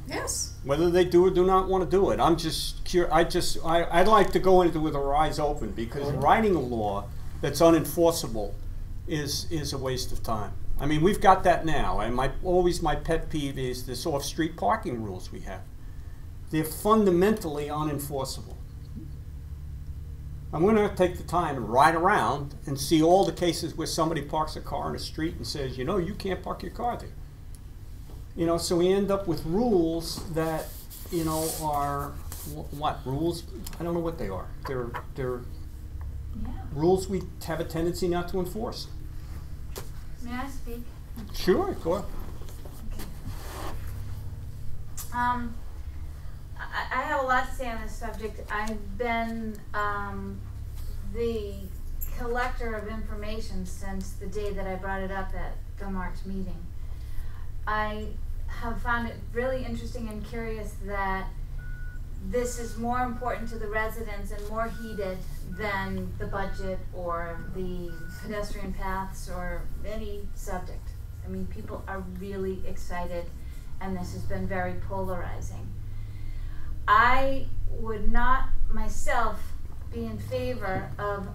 Yes. whether they do or do not want to do it. I'm just curious. I'd like to go into it with our eyes open, because writing a law that's unenforceable is a waste of time. I mean, we've got that now, and my pet peeve is this off-street parking rules we have. They're fundamentally unenforceable. I'm going to take the time and ride around and see all the cases where somebody parks a car in a street and says, you know, you can't park your car there. You know, so we end up with rules that, you know, are what rules? I don't know what they are. They're rules we have a tendency not to enforce. May I speak? Sure, go ahead. I have a lot to say on this subject. I've been the collector of information since the day that I brought it up at the March meeting. I have found it really interesting and curious that this is more important to the residents and more heated than the budget or the pedestrian paths or any subject. I mean, people are really excited, and this has been very polarizing. I would not myself be in favor of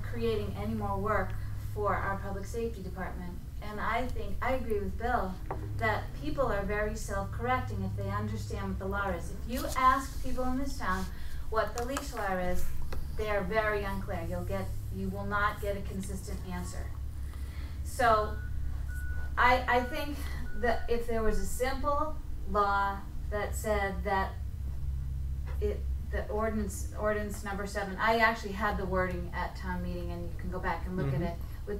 creating any more work for our public safety department. And I agree with Bill that people are very self-correcting if they understand what the law is. If you ask people in this town what the leash law is, they are very unclear. You will not get a consistent answer. So I think that if there was a simple law that said that the ordinance number 7, I actually had the wording at town meeting, and you can go back and look at it.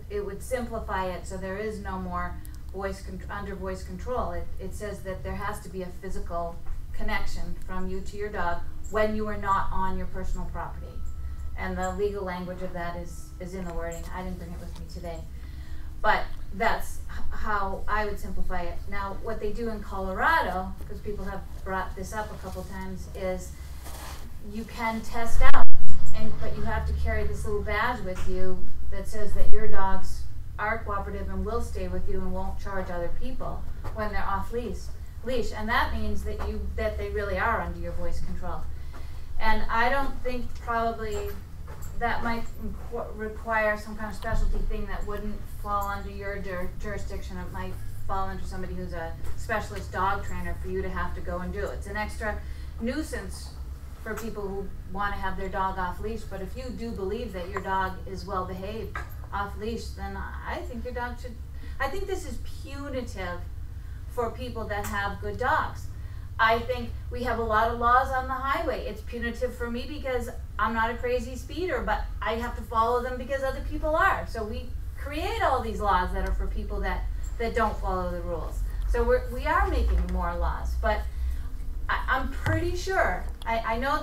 It would simplify it so there is no more voice control. It says that there has to be a physical connection from you to your dog when you are not on your personal property. And the legal language of that is in the wording. I didn't bring it with me today. But that's how I would simplify it. Now, what they do in Colorado, because people have brought this up a couple times, is you can test out, but you have to carry this little badge with you that says that your dogs are cooperative and will stay with you and won't charge other people when they're off leash. And that means that they really are under your voice control. And I don't think probably that might require some kind of specialty thing that wouldn't fall under your jurisdiction. It might fall under somebody who's a specialist dog trainer for you to have to go and do. It's an extra nuisance for people who want to have their dog off leash. But if you do believe that your dog is well behaved off leash, then I think your dog should. I think this is punitive for people that have good dogs. I think we have a lot of laws on the highway. It's punitive for me because I'm not a crazy speeder, but I have to follow them because other people are. So we create all these laws that are for people that don't follow the rules. So we are making more laws, but I'm pretty sure. I know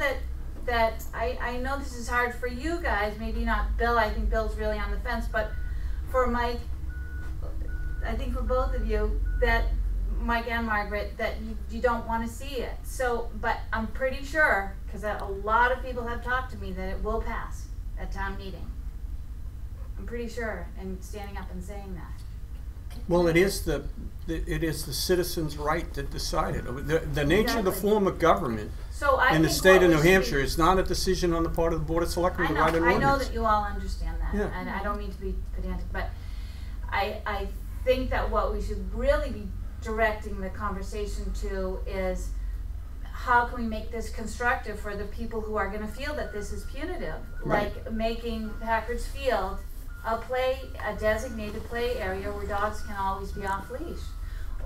that I know this is hard for you guys. Maybe not Bill. I think Bill's really on the fence, but for Mike, I think for both of you, that Mike and Margaret, that you don't want to see it. So, but I'm pretty sure, because a lot of people have talked to me, that it will pass at town meeting. I'm pretty sure, and standing up and saying that. Well, it is the citizens' right to decide it. The nature of the Exactly. form of government So I in the think state what of we New should Hampshire be- is not a decision on the part of the Board of Selectmen to write an I know ordinance. that you all understand that, Yeah. and I don't mean to be pedantic, but I think that what we should really be directing the conversation to is how can we make this constructive for the people who are gonna feel that this is punitive? Right. Like making Packard's Field a designated play area where dogs can always be off leash.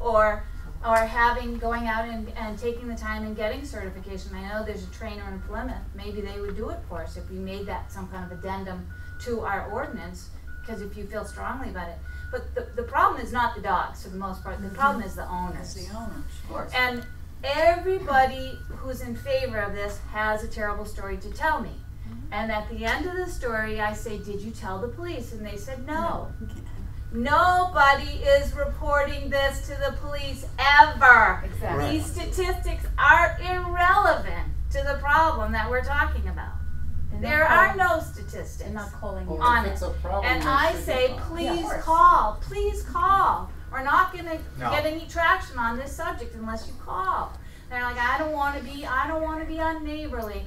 Or going out and taking the time and getting certification. I know there's a trainer in Plymouth, maybe they would do it for us if we made that some kind of addendum to our ordinance, because if you feel strongly about it. But the problem is not the dogs for the most part, the problem is the owners. As the owners, of course. And everybody who's in favor of this has a terrible story to tell me. And at the end of the story, I say, did you tell the police? And they said, no. Nobody is reporting this to the police ever. Exactly. These statistics are irrelevant to the problem that we're talking about. There are no statistics And not calling you. Well, on if it. it's a problem, And they I should be say, followed. please course. call, please call. We're not gonna No. get any traction on this subject unless you call. They're like, I don't wanna be unneighborly.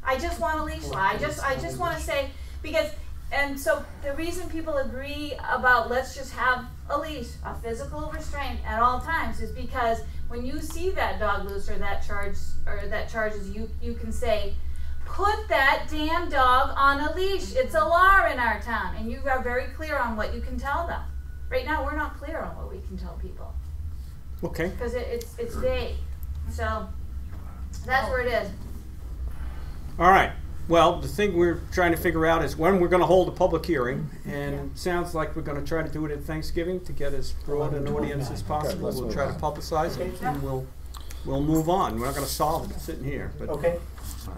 I just want a leash law. I just wanna say, because, and so the reason people agree about let's just have a leash, a physical restraint at all times is because when you see that dog loose or that charges you can say, put that damn dog on a leash. It's a law in our town. And you are very clear on what you can tell them. Right now, we're not clear on what we can tell people. Okay. Because it's vague. So, that's where it is. All right. Well, the thing we're trying to figure out is when we're going to hold a public hearing, and it sounds like we're going to try to do it at Thanksgiving to get as broad an audience as possible. let's We'll move try to on. publicize it, and we'll move on. We're not going to solve it sitting here, but Okay.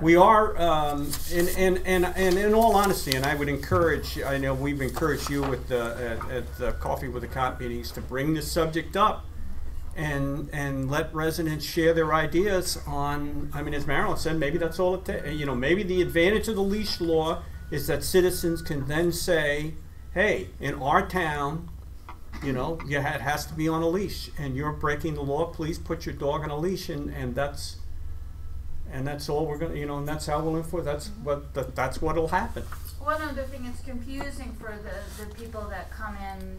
we are. And in all honesty, and I would encourage. I know we've encouraged you at the Coffee with the Cop meetings to bring this subject up. And let residents share their ideas on, I mean, as Marilyn said, maybe that's all it takes. You know, maybe the advantage of the leash law is that citizens can then say, hey, in our town, you know, it has to be on a leash, and you're breaking the law, please put your dog on a leash, and that's all we're gonna, you know, and that's how we'll enforce, that's what'll happen. One other thing, it's confusing for the people that come in,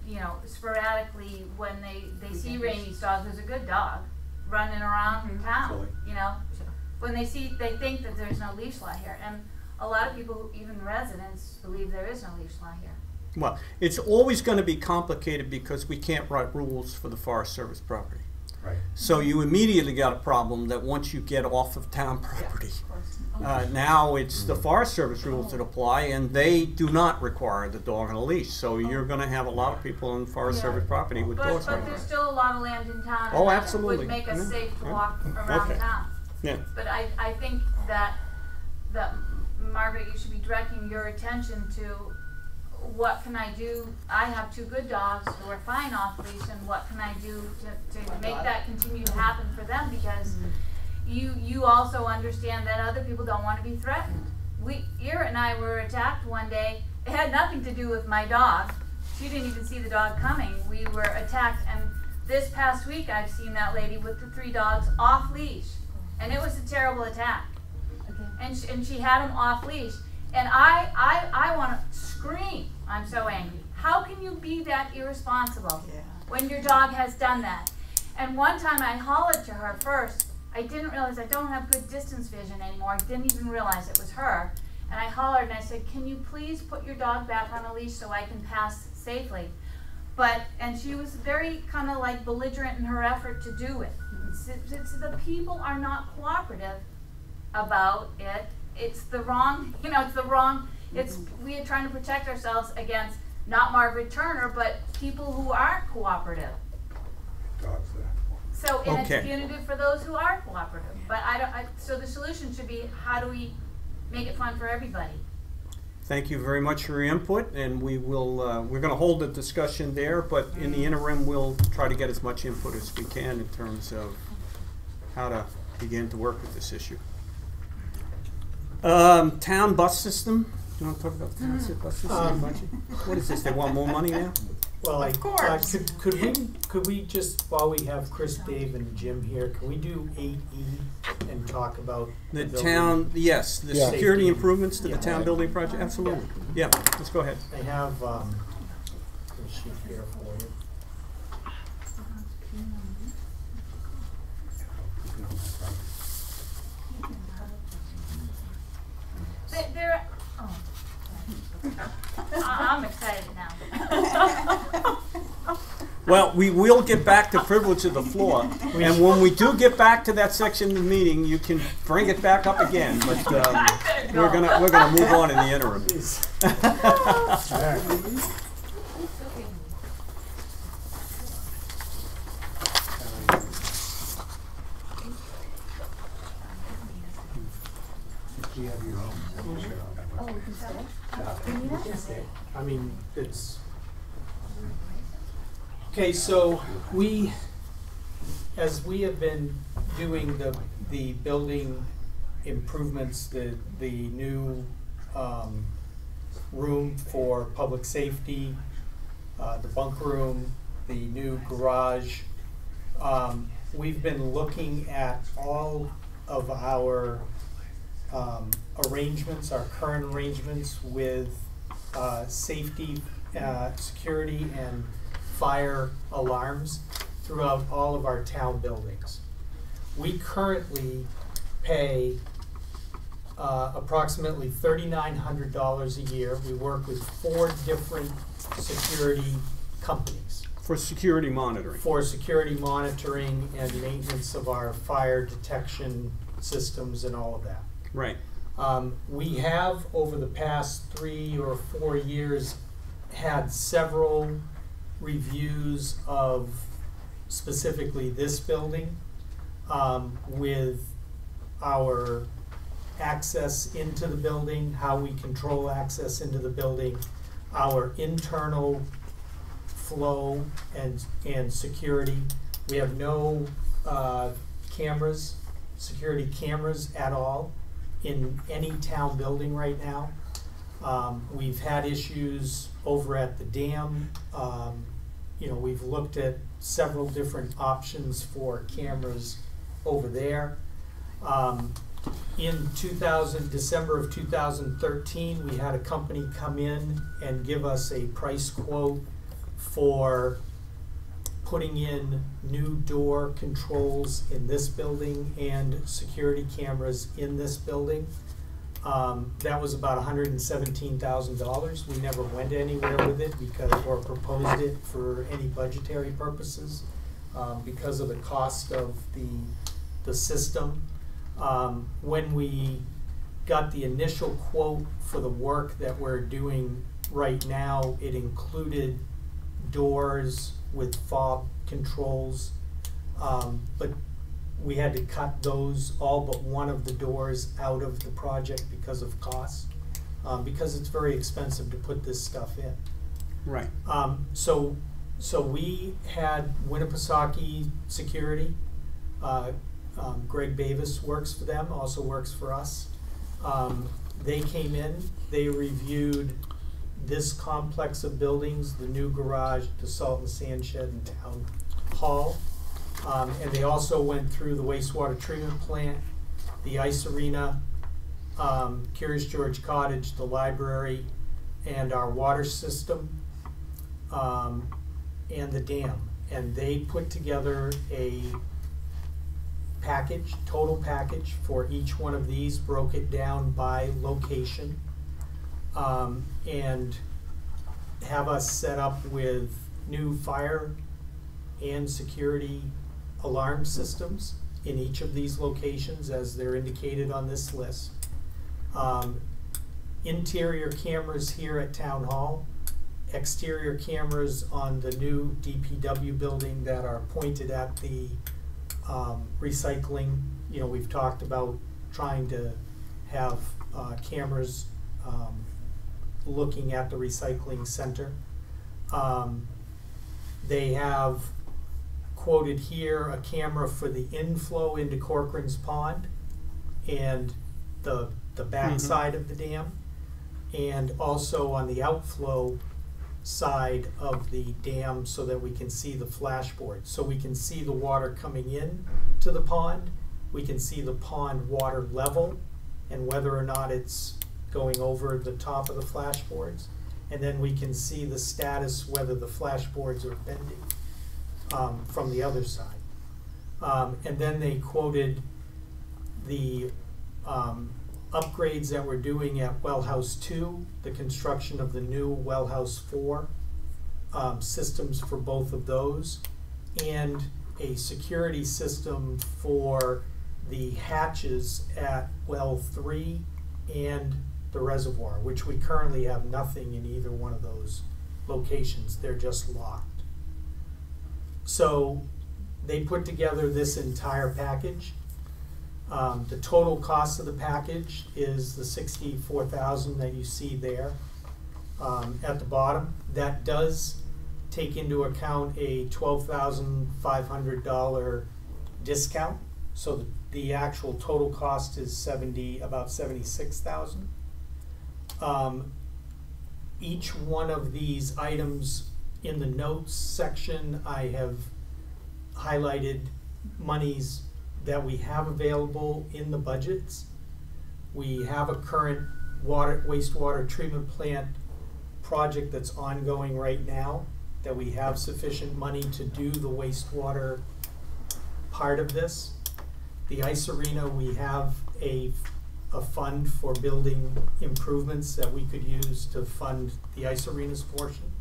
you know, sporadically when they see Rainey's dog, who's a good dog, running around town, you know. When they think that there's no leash law here. And a lot of people, even residents, believe there is no leash law here. Well, it's always gonna be complicated because we can't write rules for the Forest Service property. Right. So you immediately got a problem that once you get off of town property, now it's the Forest Service rules that apply, and they do not require the dog on a leash. So you're going to have a lot of people on Forest Service property with dogs But on there's it. still a lot of land in town, Oh, and that absolutely. would make us Yeah. safe to Yeah. walk around Okay. town. Yeah. But I think that Margaret, you should be directing your attention to what can I do? I have two good dogs who are fine off leash, and what can I do to make that continue to happen for them? Because you also understand that other people don't want to be threatened. Ira and I were attacked one day. It had nothing to do with my dog. She didn't even see the dog coming. We were attacked, and this past week I've seen that lady with the 3 dogs off leash, and it was a terrible attack. And she had them off leash. And I want to scream. I'm so angry. How can you be that irresponsible when your dog has done that? And one time I hollered to her first. I didn't realize I don't have good distance vision anymore. I didn't even realize it was her. And I hollered and I said, can you please put your dog back on a leash so I can pass safely? And she was very kind of like belligerent in her effort to do it. The people are not cooperative about it. It's the wrong, we are trying to protect ourselves against not Margaret Turner, but people who aren't cooperative. So, and Okay. it's punitive for those who are cooperative. But so the solution should be, how do we make it fun for everybody? Thank you very much for your input, and we will, we're going to hold a discussion there, but in the interim, we'll try to get as much input as we can in terms of how to begin to work with this issue. Town bus system. You want to talk about the town surplus this year budget? What is this, they want more money now? Well, Of course. could we just, while we have Chris, Dave, and Jim here, can we do 8E and talk about The building? town, yes, the Yeah. security improvements to the Yeah. town building project, absolutely. Yeah, let's go ahead. I have, a sheet here for you. There, oh. I'm excited now. Well, we will get back to privilege of the floor, and when we do get back to that section of the meeting, you can bring it back up again, but, we're gonna move on in the interim. I mean, it's, okay, so as we have been doing the building improvements, the new, room for public safety, the bunk room, the new garage, we've been looking at all of our, arrangements, our current arrangements with safety, security, and fire alarms throughout all of our town buildings. We currently pay approximately $3,900 a year. We work with 4 different security companies For security monitoring. for security monitoring and maintenance of our fire detection systems and all of that. Right. We have, over the past 3 or 4 years, had several reviews of specifically this building, with our access into the building, how we control access into the building, our internal flow and security. We have no cameras, security cameras at all in any town building right now. We've had issues over at the dam. We've looked at several different options for cameras over there. In December of 2013, we had a company come in and give us a price quote for putting in new door controls in this building and security cameras in this building. That was about $117,000. We never went anywhere with it or proposed it for any budgetary purposes, because of the cost of the system. When we got the initial quote for the work that we're doing right now, it included doors with fob controls, but we had to cut those, all but one of the doors, out of the project because of cost, because it's very expensive to put this stuff in. Right. So we had Winnipesaukee Security. Greg Bavis works for them, also works for us. They came in, they reviewed this complex of buildings, the new garage, the salt and sand shed, and town hall. And they also went through the wastewater treatment plant, the ice arena, Curious George Cottage, the library, and our water system, and the dam. And they put together a package, total package for each one of these, broke it down by location, and have us set up with new fire and security alarm systems in each of these locations as they're indicated on this list. Interior cameras here at Town Hall, exterior cameras on the new DPW building that are pointed at the recycling. We've talked about trying to have cameras looking at the recycling center. They have quoted here a camera for the inflow into Corcoran's Pond and the back side of the dam. and also on the outflow side of the dam so that we can see the flashboard. So we can see the water coming in to the pond, we can see the pond water level and whether or not it's going over the top of the flashboards. And then we can see the status, whether the flashboards are bending from the other side. And then they quoted the upgrades that we're doing at Well House 2, the construction of the new Well House 4, systems for both of those, and a security system for the hatches at Well 3 and the reservoir, which we currently have nothing in either one of those locations. They're just locked. So they put together this entire package. The total cost of the package is the $64,000 that you see there at the bottom. That does take into account a $12,500 discount. So the actual total cost is about $76,000. Each one of these items in the notes section, I have highlighted monies that we have available in the budgets. We have a current wastewater treatment plant project that's ongoing right now, that we have sufficient money to do the wastewater part of this. The ice arena, we have a fund for building improvements that we could use to fund the ice arena's portion.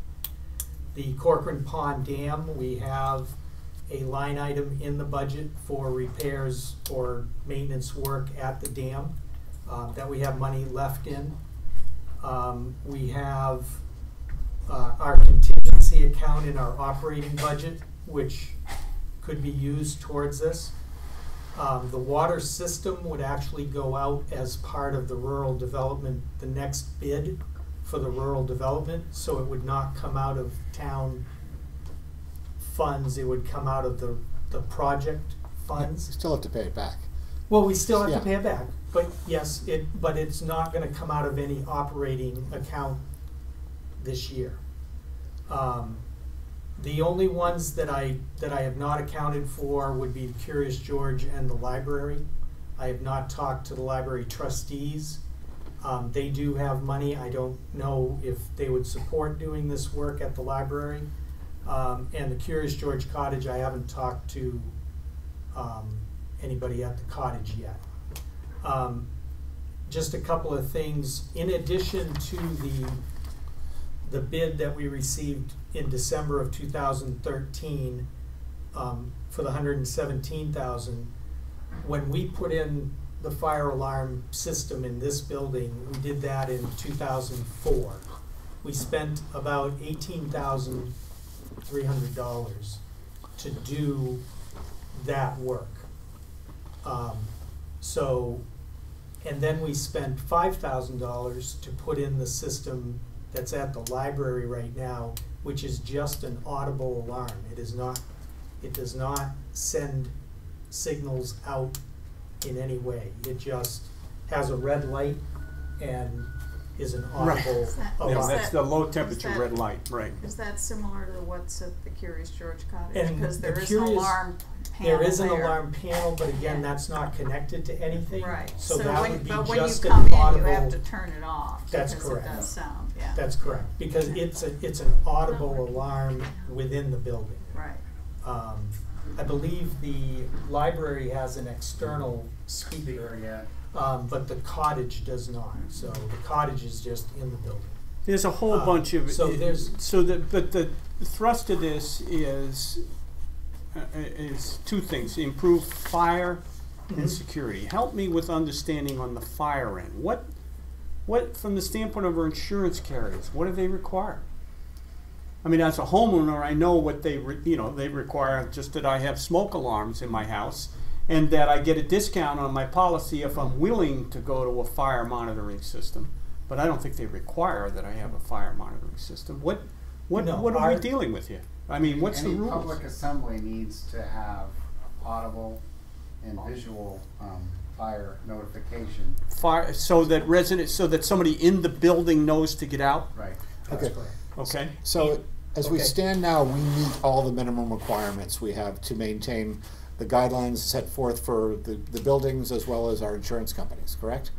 The Corcoran Pond Dam, we have a line item in the budget for repairs or maintenance work at the dam that we have money left in. We have our contingency account in our operating budget, which could be used towards this. The water system would actually go out as part of the rural development, the next bid for the rural development, so it would not come out of town funds, it would come out of the project funds. You still have to pay it back. Well, we still have Yeah. to pay it back, but yes, but it's not gonna come out of any operating account this year. The only ones that I have not accounted for would be the Curious George and the library. I have not talked to the library trustees. They do have money. I don't know if they would support doing this work at the library. And the Curious George Cottage, I haven't talked to anybody at the cottage yet. Just a couple of things. In addition to the bid that we received in December of 2013 for the $117,000, when we put in the fire alarm system in this building, we did that in 2004. We spent about $18,300 to do that work. And then we spent $5,000 to put in the system that's at the library right now, which is just an audible alarm. It does not send signals out in any way. It just has a red light and is an audible alarm. Yeah, that's the low temperature red light, right. Is that similar to what's at the Curious George Cottage? And Because the there is an Curious- alarm panel There is an there. alarm panel, but again, that's not connected to anything. Right, So that when, would be but when you just come an in, audible. you have to turn it off. That's because correct. it does sound, yeah. That's correct, because it's an audible alarm within the building. Right. I believe the library has an external speaker, Yeah. but the cottage does not. So the cottage is just in the building. There's a whole bunch of so there's- but the thrust of this is two things: improve fire and security. Help me with understanding on the fire end. What from the standpoint of our insurance carriers, what do they require? I mean, as a homeowner, I know what they require, just that I have smoke alarms in my house and that I get a discount on my policy if I'm willing to go to a fire monitoring system. But I don't think they require that I have a fire monitoring system. What are we dealing with here? I mean, what's Any the rules? public assembly needs to have audible and visual fire notification. Fire, so that somebody in the building knows to get out? Right. That's Okay. correct. Okay. So as we Okay. stand now, we meet all the minimum requirements we have to maintain the guidelines set forth for the buildings as well as our insurance companies, correct?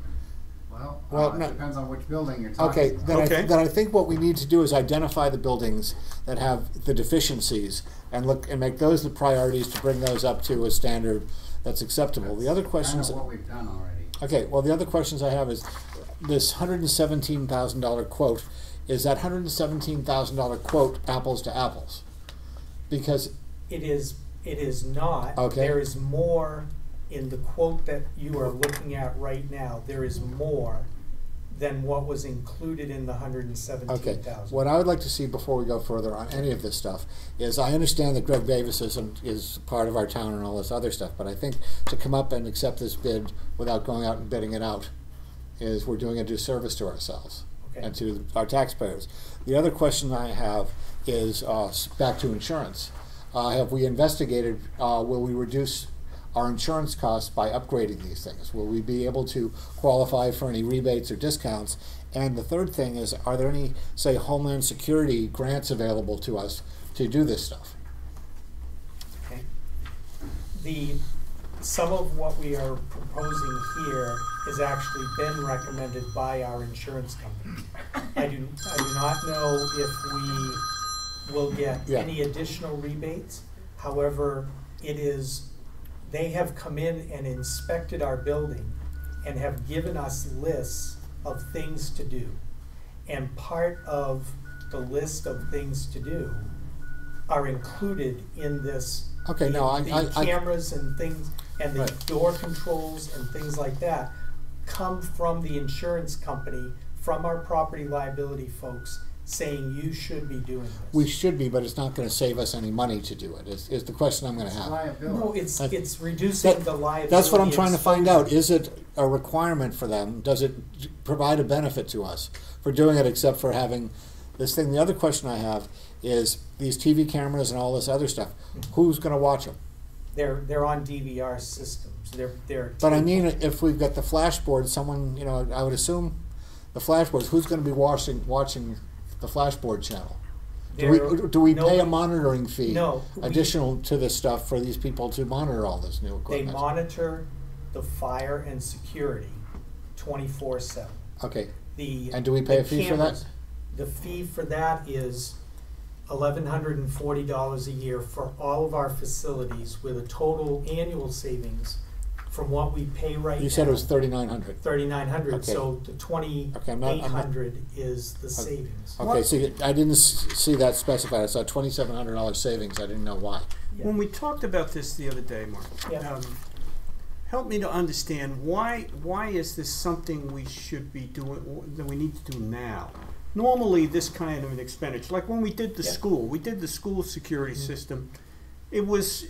Well, no. it depends on which building you're talking Okay, about. then I think what we need to do is identify the buildings that have the deficiencies and look and make those the priorities to bring those up to a standard that's acceptable. The other questions. Kind of what we've done already. Okay, well, the other questions I have is this $117,000 quote. Is that $117,000 quote apples to apples? Because It is not. Okay. There is more in the quote that you are looking at right now. There is more than what was included in the okay, 117,000. what I would like to see before we go further on any of this stuff is I understand that Greg Davis is part of our town and all this other stuff, but I think to come up and accept this bid without going out and bidding it out is we're doing a disservice to ourselves. Okay. And to our taxpayers. The other question I have is back to insurance. Have we investigated, will we reduce our insurance costs by upgrading these things? Will we be able to qualify for any rebates or discounts? And the third thing is, are there any, say, Homeland Security grants available to us to do this stuff? Okay. Some of what we are proposing here has actually been recommended by our insurance company. I do not know if we will get any additional rebates. However, they have come in and inspected our building and have given us lists of things to do. And part of the list of things to do are included in this. Okay, no, the cameras and things, and the Right. door controls and things like that come from the insurance company, from our property liability folks, saying you should be doing this. We should be, but it's not going to save us any money to do it, is the question I'm going to have. Liability. No, it's That- reducing the liability. That's what I'm trying to find out. exposure. Is it a requirement for them? Does it provide a benefit to us for doing it except for having this thing? The other question I have is these TV cameras and all this other stuff. Who's going to watch them? They're on DVR systems. They're. But I mean, if we've got the flashboard, someone, I would assume the flashboards, who's going to be watching the flashboard channel? Do we pay a monitoring fee No, additional to this stuff for these people to monitor all this new They equipment? monitor the fire and security 24/7. Okay, The and do we pay a the fee for that? cameras, the fee for that is $1,140 a year for all of our facilities, with a total annual savings from what we pay right now. You said it was $3,900. $3,900. Okay. So the Okay, I'm not- $2,800 is the savings. Okay, see, I didn't see that specified. I saw $2,700 savings. I didn't know why. Yeah. When we talked about this the other day, Mark, Yeah. help me to understand why is this something we should be doing, that we need to do now? Normally, this kind of an expenditure, like when we did the school security system, it was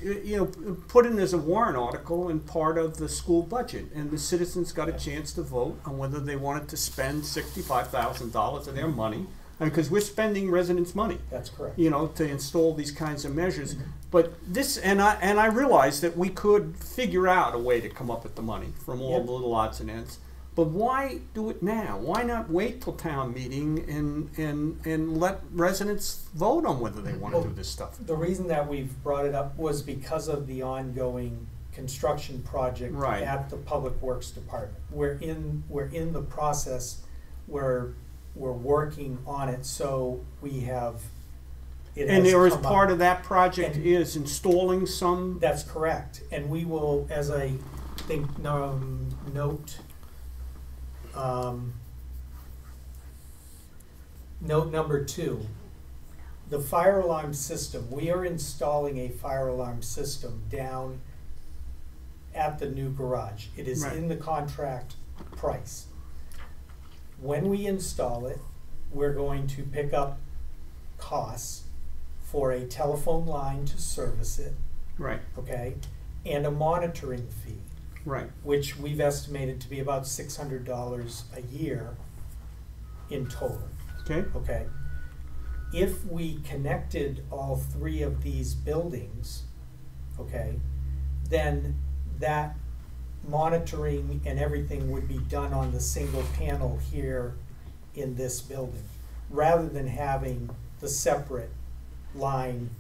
put in as a warrant article and part of the school budget, and the citizens got a chance to vote on whether they wanted to spend $65,000 of their money, because we're spending residents' money. That's correct. To install these kinds of measures. But this, and I realized that we could figure out a way to come up with the money from all the little odds and ends. But why do it now? Why not wait till town meeting and let residents vote on whether they want to do this stuff? The reason that we've brought it up was because of the ongoing construction project Right. at the Public Works Department. We're in the process where we're working on it, so we have. And there is part of that project is installing some. That's correct, and we will, as I think, note. Note number 2, the fire alarm system. We are installing a fire alarm system down at the new garage. It is Right. in the contract price. When we install it, we're going to pick up costs for a telephone line to service it, Right, okay, and a monitoring fee, right. which we've estimated to be about $600 a year in total. Okay. Okay. If we connected all 3 of these buildings, okay, then that monitoring and everything would be done on the single panel here in this building, rather than having the separate line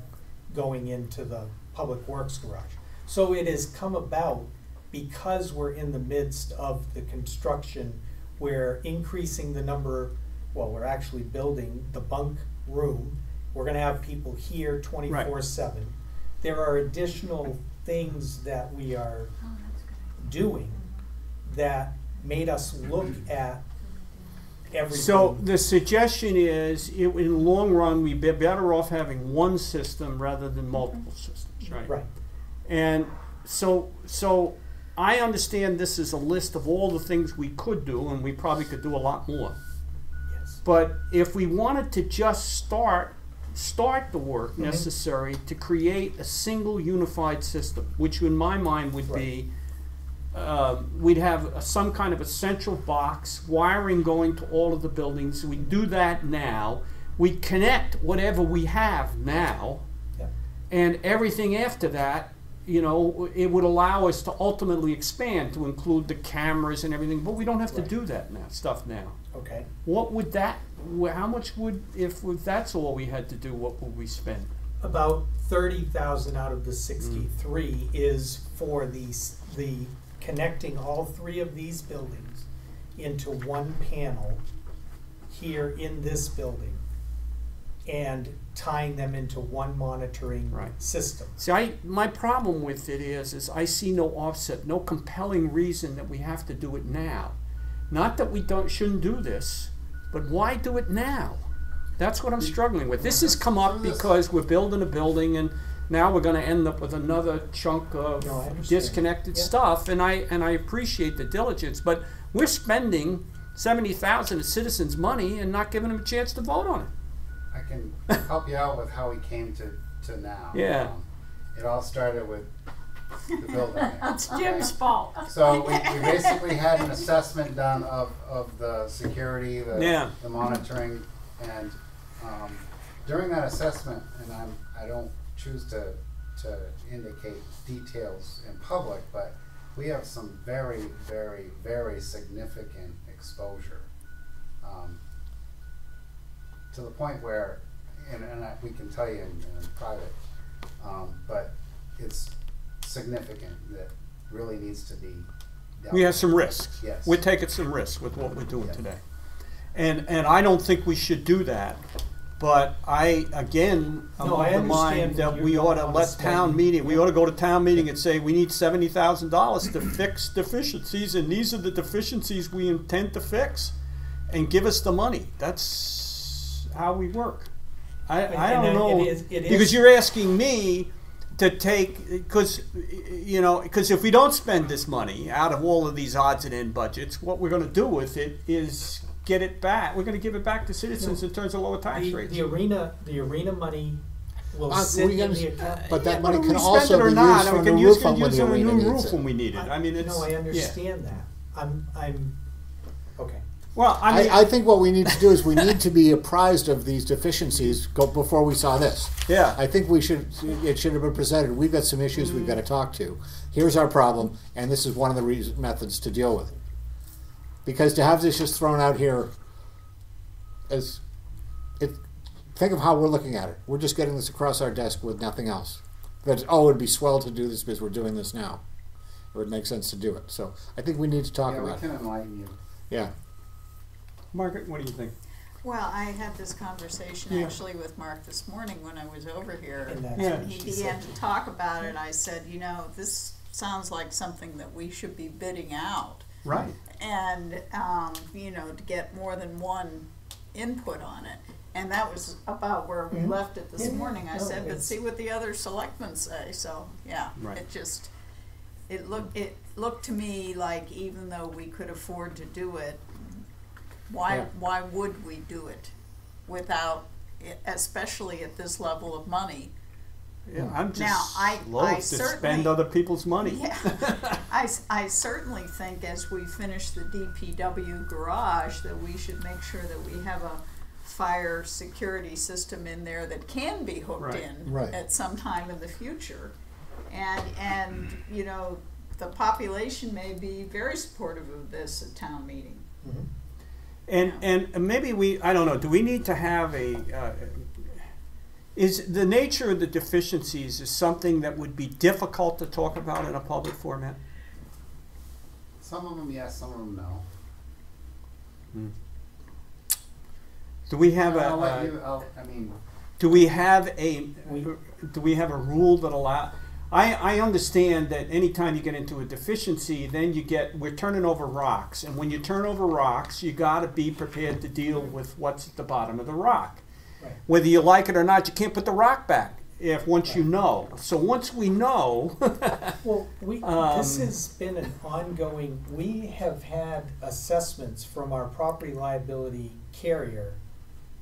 going into the Public Works garage. So it has come about because we're in the midst of the construction, we're increasing the number, well, we're actually building the bunk room. We're gonna have people here 24/7. There are additional things that we are doing that made us look at everything. So the suggestion is, in the long run, we'd be better off having one system rather than multiple systems, right? Right. And so I understand this is a list of all the things we could do, and we probably could do a lot more. Yes. But if we wanted to just start the work necessary to create a single unified system, which in my mind would be, we'd have some kind of a central box, wiring going to all of the buildings. We'd do that now. We'd connect whatever we have now, and everything after that, you know, it would allow us to ultimately expand to include the cameras and everything. But we don't have to do that stuff now. Okay. What would that? How much would, if that's all we had to do? What would we spend? About 30,000 out of the 63 is for the connecting all three of these buildings into one panel here in this building and tying them into one monitoring system. See, my problem with it is I see no offset, no compelling reason that we have to do it now. Not that we shouldn't do this, but why do it now? That's what I'm struggling with. This has come up because we're building a building, and now we're going to end up with another chunk of disconnected stuff. And I appreciate the diligence, but we're spending $70,000 of citizens' money and not giving them a chance to vote on it. I can help you out with how we came to now. Yeah. It all started with the building. It's Jim's fault. So we basically had an assessment done of the security, the monitoring, and during that assessment, and I don't choose to indicate details in public, but we have some very, very, very significant exposure. To the point where, we can tell you in private, but it's significant that really needs to be dealt We have with. some risks. Yes. We're taking some risks with what we're doing today. And I don't think we should do that. But I'm of the mind that we ought to let town meeting, we ought to go to town meeting and say, we need $70,000 to fix deficiencies, and these are the deficiencies we intend to fix, and give us the money. That's how we work. I don't know, because you're asking me to take, because if we don't spend this money out of all of these odds and end budgets, what we're going to do with it is get it back. We're going to give it back to citizens in terms of lower tax rates. The arena money will sit in the account. But that money whether can we also spend it or be not, used for we a can new use roof on when it the on a arena new needs roof it. when we need it. I mean, it's, I understand that. I'm okay. Well, I think what we need to do is we need to be apprised of these deficiencies before we saw this. Yeah. I think it should have been presented. We've got some issues we've got to talk to. Here's our problem, and this is one of the methods to deal with it. Because to have this just thrown out here, think of how we're looking at it. We're just getting this across our desk with nothing else. That, it'd be swell to do this because we're doing this now. It would make sense to do it. So I think we need to talk about it. We can enlighten you. Yeah. Margaret, what do you think? Well, I had this conversation actually with Mark this morning when I was over here, And he began to talk about it. I said, this sounds like something that we should be bidding out. Right. And, to get more than one input on it. And that was about where we left it this morning. I said, but see what the other selectmen say. So, Right. it looked to me like even though we could afford to do it, why would we do it without it, especially at this level of money? Yeah, I'm just I loath to certainly spend other people's money. Yeah, I certainly think as we finish the DPW garage that we should make sure that we have a fire security system in there that can be hooked in at some time in the future. And the population may be very supportive of this at town meeting. And maybe I don't know, do we need to have is the nature of the deficiencies is something that would be difficult to talk about in a public format? Some of them yes, some of them no. Do we have I'll let you, do we have a rule that allow? I understand that anytime you get into a deficiency, then we're turning over rocks, and when you turn over rocks, you got to be prepared to deal with what's at the bottom of the rock. Right. Whether you like it or not, you can't put the rock back once you know. So once we know, Well, this has been an ongoing, we have had assessments from our property liability carrier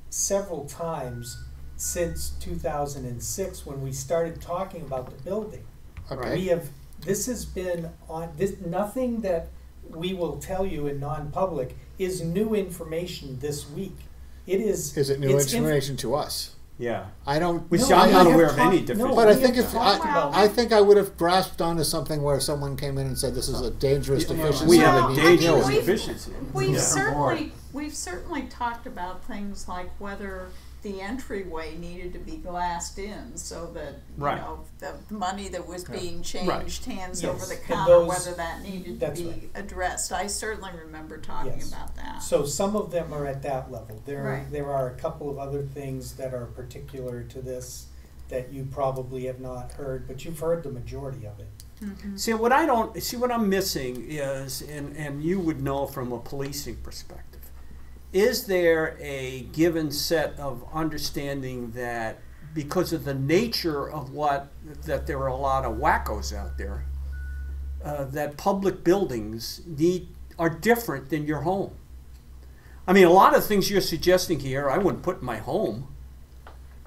several times since 2006 when we started talking about the building. Okay. This has been nothing that we will tell you in non-public is new information this week. Is it new information to us? yeah. I'm not aware of any deficiency. But I think I think I would have grasped onto something where someone came in and said this is a dangerous deficiency. We have a Well, dangerous I mean, deficiency. We've certainly talked about things like whether the entryway needed to be glassed in so that Right. the money that was being changed hands over the Yes, and counter, those- whether that needed to that's be right. addressed. I certainly remember talking Yes. about that. So some of them are at that level. Right. There are a couple of other things that are particular to this that you probably have not heard, but you've heard the majority of it. See what I'm missing is, and you would know from a policing perspective, is there a given set of understanding that because of the nature of that there are a lot of wackos out there, that public buildings are different than your home? I mean, a lot of things you're suggesting here, I wouldn't put in my home.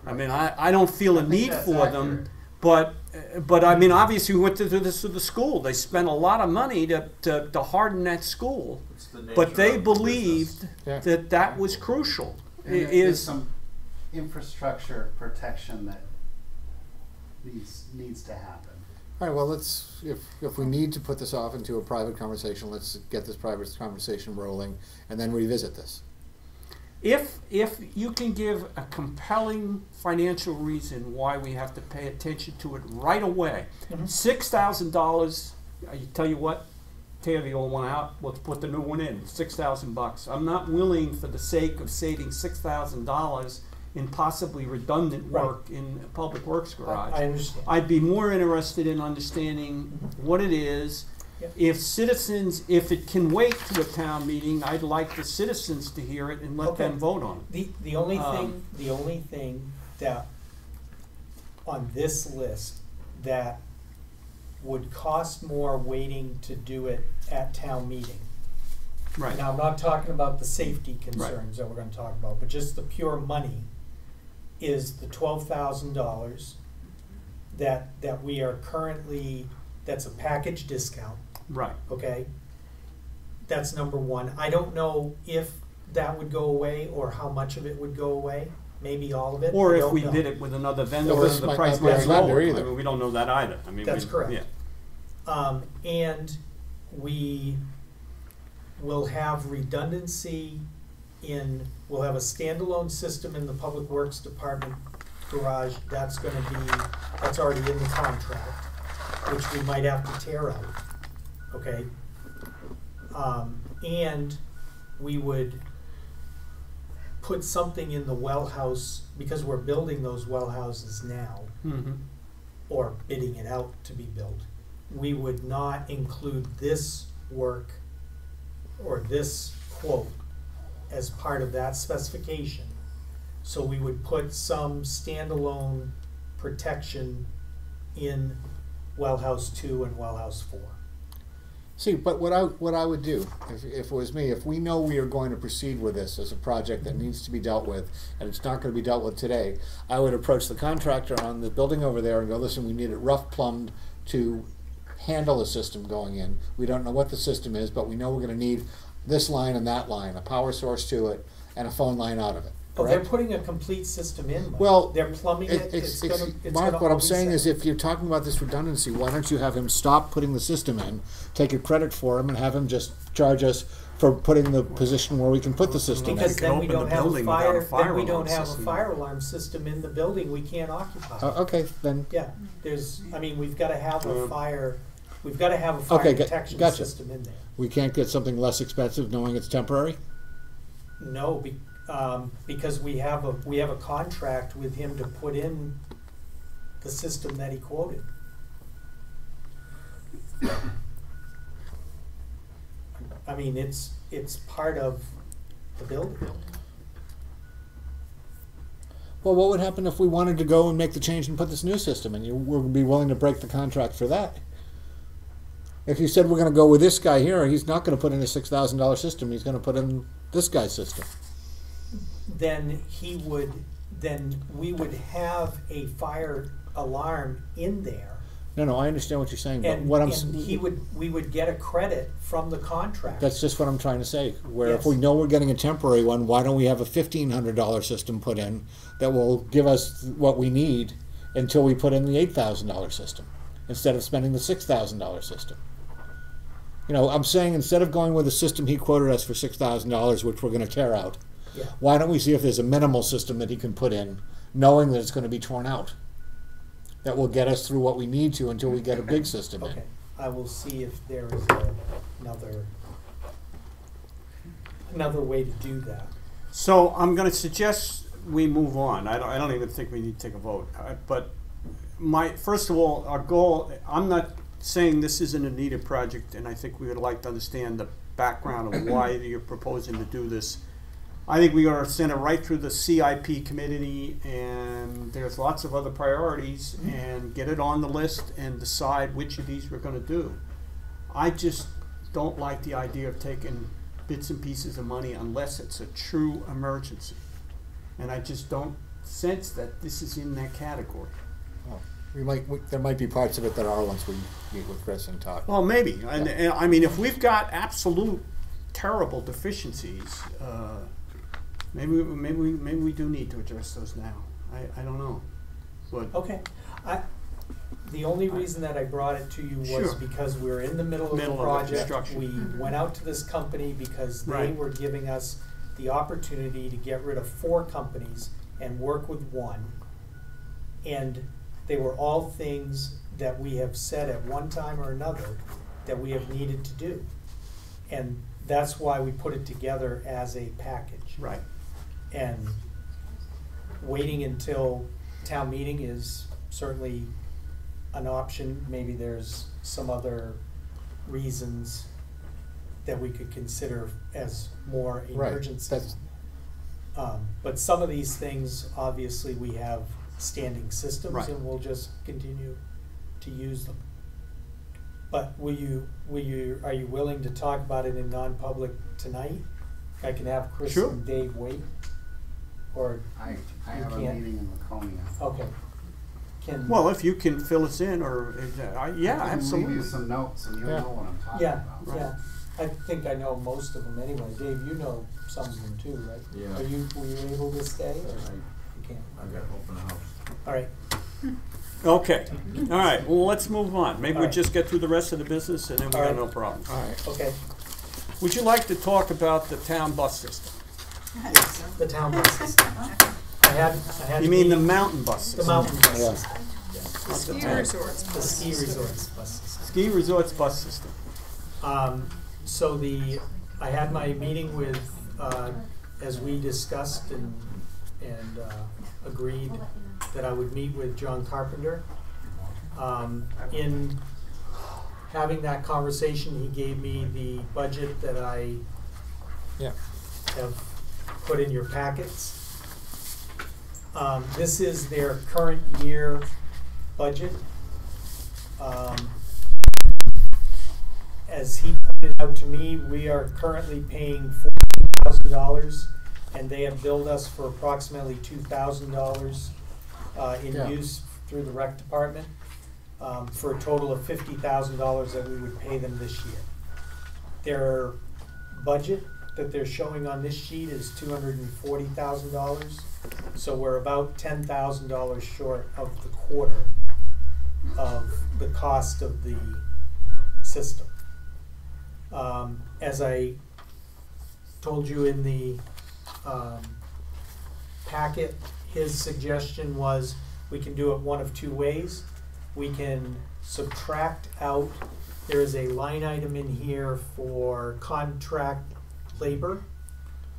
I mean, I don't feel a need that's for them. accurate. But I mean, obviously, we went to this with the school. They spent a lot of money to harden that school, It's the nature but they of the believed business. that was crucial. And It there's is some infrastructure protection that needs to happen. All right, well, if we need to put this off into a private conversation, let's get this private conversation rolling and then revisit this. if you can give a compelling financial reason why we have to pay attention to it right away, $6,000. I tell you what, tear the old one out. Let's put the new one in. $6,000. I'm not willing, for the sake of saving $6,000 in possibly redundant work in a public works garage. I understand. I'd be more interested in understanding what it is. Yep. If it can wait to a town meeting, I'd like the citizens to hear it and let Okay. them vote on it. The only thing that on this list that would cost more waiting to do it at town meeting. Right. Now, I'm not talking about the safety concerns that we're gonna talk about, but just the pure money is the $12,000 that we are currently, that's a package discount, Right. okay? That's number one. I don't know if that would go away or how much of it would go away, maybe all of it. Or I if don't we know. did it with another vendor, Well, whether this the might price not be gets a vendor lower. either. I mean, we don't know that either. I mean, That's correct. Yeah. And we will have redundancy we'll have a standalone system in the Public Works Department garage. That's already in the contract, which we might have to tear out, okay? And we would put something in the well house, because we're building those well houses now, Mhm. or bidding it out to be built, we would not include this work or this quote as part of that specification. So we would put some standalone protection in well house 2 and well house 4. See, but what I would do, if it was me, if we know we are going to proceed with this as a project that needs to be dealt with, and it's not going to be dealt with today, I would approach the contractor on the building over there and go, listen, we need it rough plumbed to handle the system going in. We don't know what the system is, but we know we're going to need this line and that line, a power source to it, and a phone line out of it. Oh, they're correct? putting a complete system in. Mike. Well, they're plumbing it. Mark, what I'm all be saying set. is if you're talking about this redundancy, why don't you have him stop putting the system in, take a credit for him, and have him just charge us for putting the position where we can put the system Because in? can then we open the don't have a building without fire. a fire Then we don't alarm have a system. fire alarm system in the building. We can't occupy. Okay, then, Yeah, I mean, we've got to have a fire. We've got to have a fire Okay, protection gotcha. system in there. we can't get something less expensive knowing it's temporary? No, because we have a contract with him to put in the system that he quoted. I mean, it's part of the building. Well, what would happen if we wanted to go and make the change and put this new system in? You would be willing to break the contract for that? If you said we're going to go with this guy here, he's not going to put in a $6,000 system. He's going to put in this guy's system. Then we would have a fire alarm in there. No, I understand what you're saying, but And, what I'm we would get a credit from the contract. that's just what I'm trying to say. Where if Yes. we know we're getting a temporary one, why don't we have a $1,500 system put in that will give us what we need until we put in the $8,000 system instead of spending the $6,000 system? You know, I'm saying instead of going with the system he quoted us for $6,000, which we're going to tear out, Yeah. why don't we see if there's a minimal system that he can put in, knowing that it's going to be torn out? That will get us through what we need to until we get a big system in. Okay, I will see if there is another way to do that. So I'm going to suggest we move on. I don't even think we need to take a vote. But first of all, our goal, I'm not saying this isn't a needed project, and I think we would like to understand the background of why you're proposing to do this. I think we ought to send it right through the CIP committee, and there's lots of other priorities, and get it on the list and decide which of these we're going to do. I just don't like the idea of taking bits and pieces of money unless it's a true emergency. And I just don't sense that this is in that category. There might be parts of it that are once we meet with Chris and talk. Well, maybe. And I mean, if we've got absolute terrible deficiencies, maybe we do need to address those now. I don't know. But Okay, the only reason that I brought it to you was Sure. because we're in the middle of Middle the of the project. construction. We went out to this company because they Right. were giving us the opportunity to get rid of 4 companies and work with one. And they were all things that we have said at one time or another that we have needed to do. And that's why we put it together as a package. right. And waiting until town meeting is certainly an option. Maybe there's some other reasons that we could consider as more Right, emergency. that's- But some of these things, obviously, we have standing systems Right. and we'll just continue to use them. But are you willing to talk about it in non-public tonight? I can have Chris Sure. and Dave wait, or, I You have a can't. meeting in Laconia. okay. Well, if you can fill us in, or yeah, I can leave absolutely. you some notes and you'll Yeah. know what I'm talking Yeah, about. Right. yeah, I think I know most of them anyway. Dave, you know some of them too, right? Yeah. Were you able to stay, or you can't? I got open house. All right, Okay, all right, well, let's move on. Maybe we All right. just get through the rest of the business and then we All got right. no problem. All right. okay, Would you like to talk about the town bus system? the town buses. I had. You mean the mountain bus The system? mountain buses. Yeah. Not the Ski town- resorts. The ski resorts buses. Ski resorts bus system. So I had my meeting with, as we discussed and agreed that I would meet with John Carpenter. In having that conversation, he gave me the budget that I Yeah. have put in your packets. This is their current year budget. As he pointed out to me, we are currently paying $40,000, and they have billed us for approximately $2,000 in Yeah. use through the rec department, for a total of $50,000 that we would pay them this year. Their budget that they're showing on this sheet is $240,000. So we're about $10,000 short of the quarter of the cost of the system. As I told you in the packet, his suggestion was we can do it one of two ways. We can subtract out, there is a line item in here for contract labor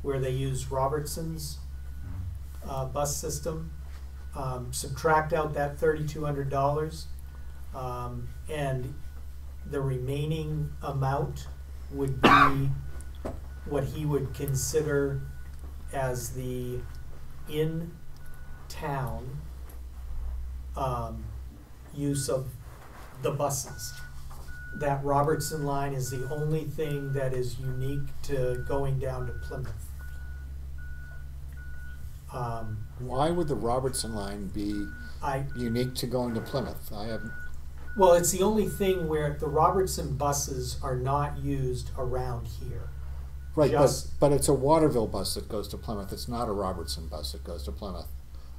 where they use Robertson's bus system. Subtract out that $3,200 and the remaining amount would be what he would consider as the in-town use of the buses. That Robertson line is the only thing that is unique to going down to Plymouth. Why would the Robertson line be unique to going to Plymouth? Well, it's the only thing where the Robertson buses are not used around here. Right, but it's a Waterville bus that goes to Plymouth. It's not a Robertson bus that goes to Plymouth.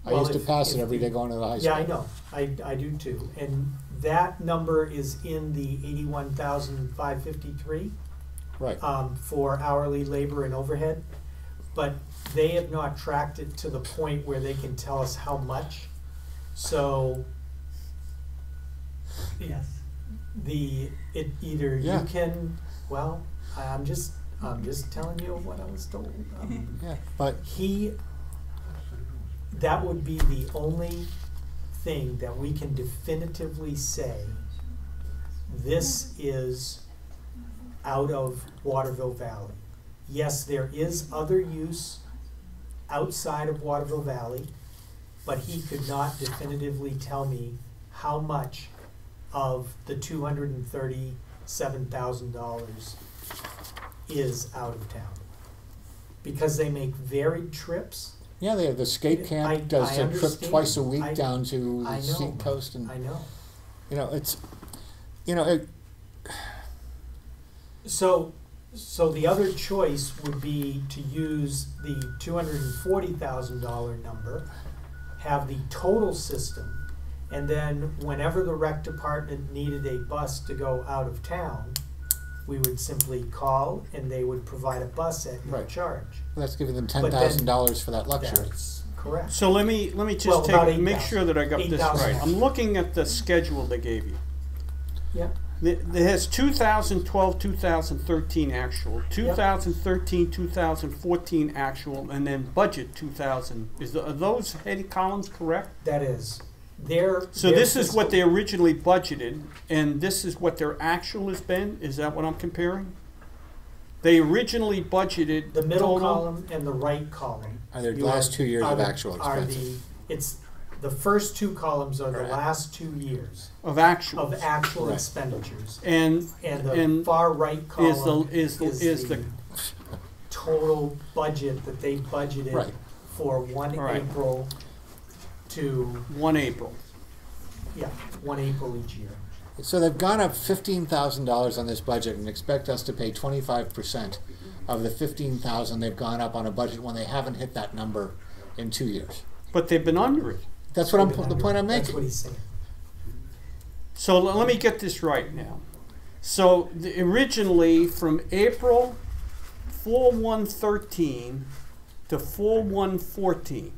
I used to pass it every day going to the high school. Yeah, I know. I do too. And that number is in the 81,553 right. For hourly labor and overhead. But they have not tracked it to the point where they can tell us how much. So, yes, you can. Well, I'm just telling you what I was told. Yeah, but that would be the only thing that we can definitively say this is out of Waterville Valley. Yes, there is other use outside of Waterville Valley, but he could not definitively tell me how much of the $237,000 is out of town. Because they make varied trips. Yeah, they have the skate camp does a trip twice a week down to the sea coast, and I know. So the other choice would be to use the $240,000 number, have the total system, and then whenever the rec department needed a bus to go out of town, we would simply call and they would provide a bus at no charge. Well, that's giving them $10,000 for that luxury. That's correct. So let me just make sure that I got this right. I'm looking at the schedule they gave you. Yeah. It has 2012, 2013 actual, 2013, 2014 actual, and then budget 2000. Are those heading columns correct? That is. So this is what they originally budgeted, and this is what their actual has been? Is that what I'm comparing? They originally budgeted the middle column and the right column. Are their last 2 years of actual expenses? The first two columns are the last 2 years of actual expenditures, and the far right column is the total budget that they budgeted for 1 April to 1 April. Yeah, 1 April each year. So they've gone up $15,000 on this budget and expect us to pay 25% of the $15,000 they've gone up on a budget when they haven't hit that number in 2 years. But they've been under it. That's the point I'm making. That's what he's saying. So let me get this right now. So originally from April 4/1/13 to 4/1/14.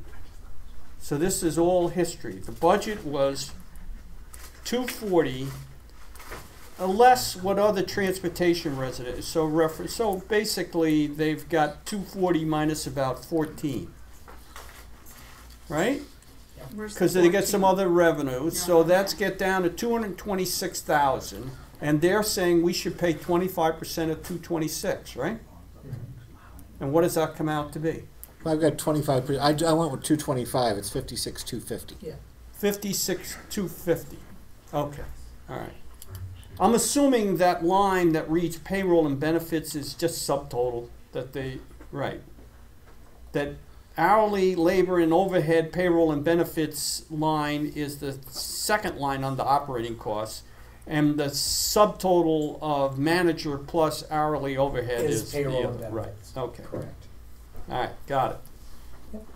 So this is all history. The budget was $240, less what other transportation residents. So basically they've got $240 minus about 14. Right? Because they get some other revenues, so that's get down to $226,000, and they're saying we should pay 25% of 226, right? And what does that come out to be? Well, I've got 25%. I went with 225. It's 56,250. Yeah. 56,250. Okay. All right. I'm assuming that line that reads payroll and benefits is just subtotal that that hourly labor and overhead payroll and benefits line is the second line on the operating costs, and the subtotal of manager plus hourly overhead is payroll the and other. benefits. Okay. Correct. All right, got it. Yep.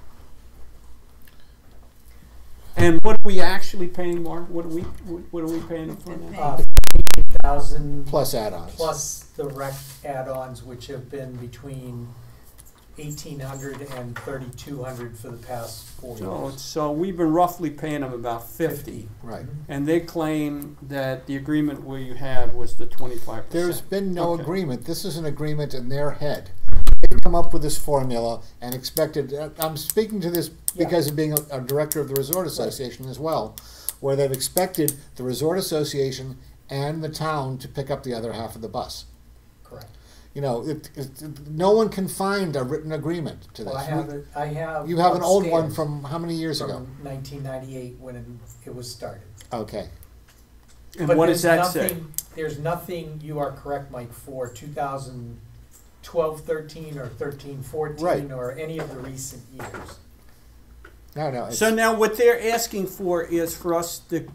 And what are we actually paying, Mark? What are we paying them for now? 1,000 Plus add-ons. plus the rec add-ons, which have been between 1,800 and 3,200 for the past 4 years. So we've been roughly paying them about 50. Right. And they claim that the agreement we had was the 25%. There's been no Okay. agreement. This is an agreement in their head. They've come up with this formula and expected, I'm speaking to this because of being a director of the Resort Association as well, where they've expected the Resort Association and the town to pick up the other half of the bus. Correct. You know, no one can find a written agreement to this. Well, I have. You have an old one upstairs from how many years ago? from 1998 when it was started. Okay. And But what there's does that say? nothing- There's nothing, you are correct, Mike, for 2012, 13, or 13, 14, Right. or any of the recent years. No, it's, So now what they're asking for is for us to,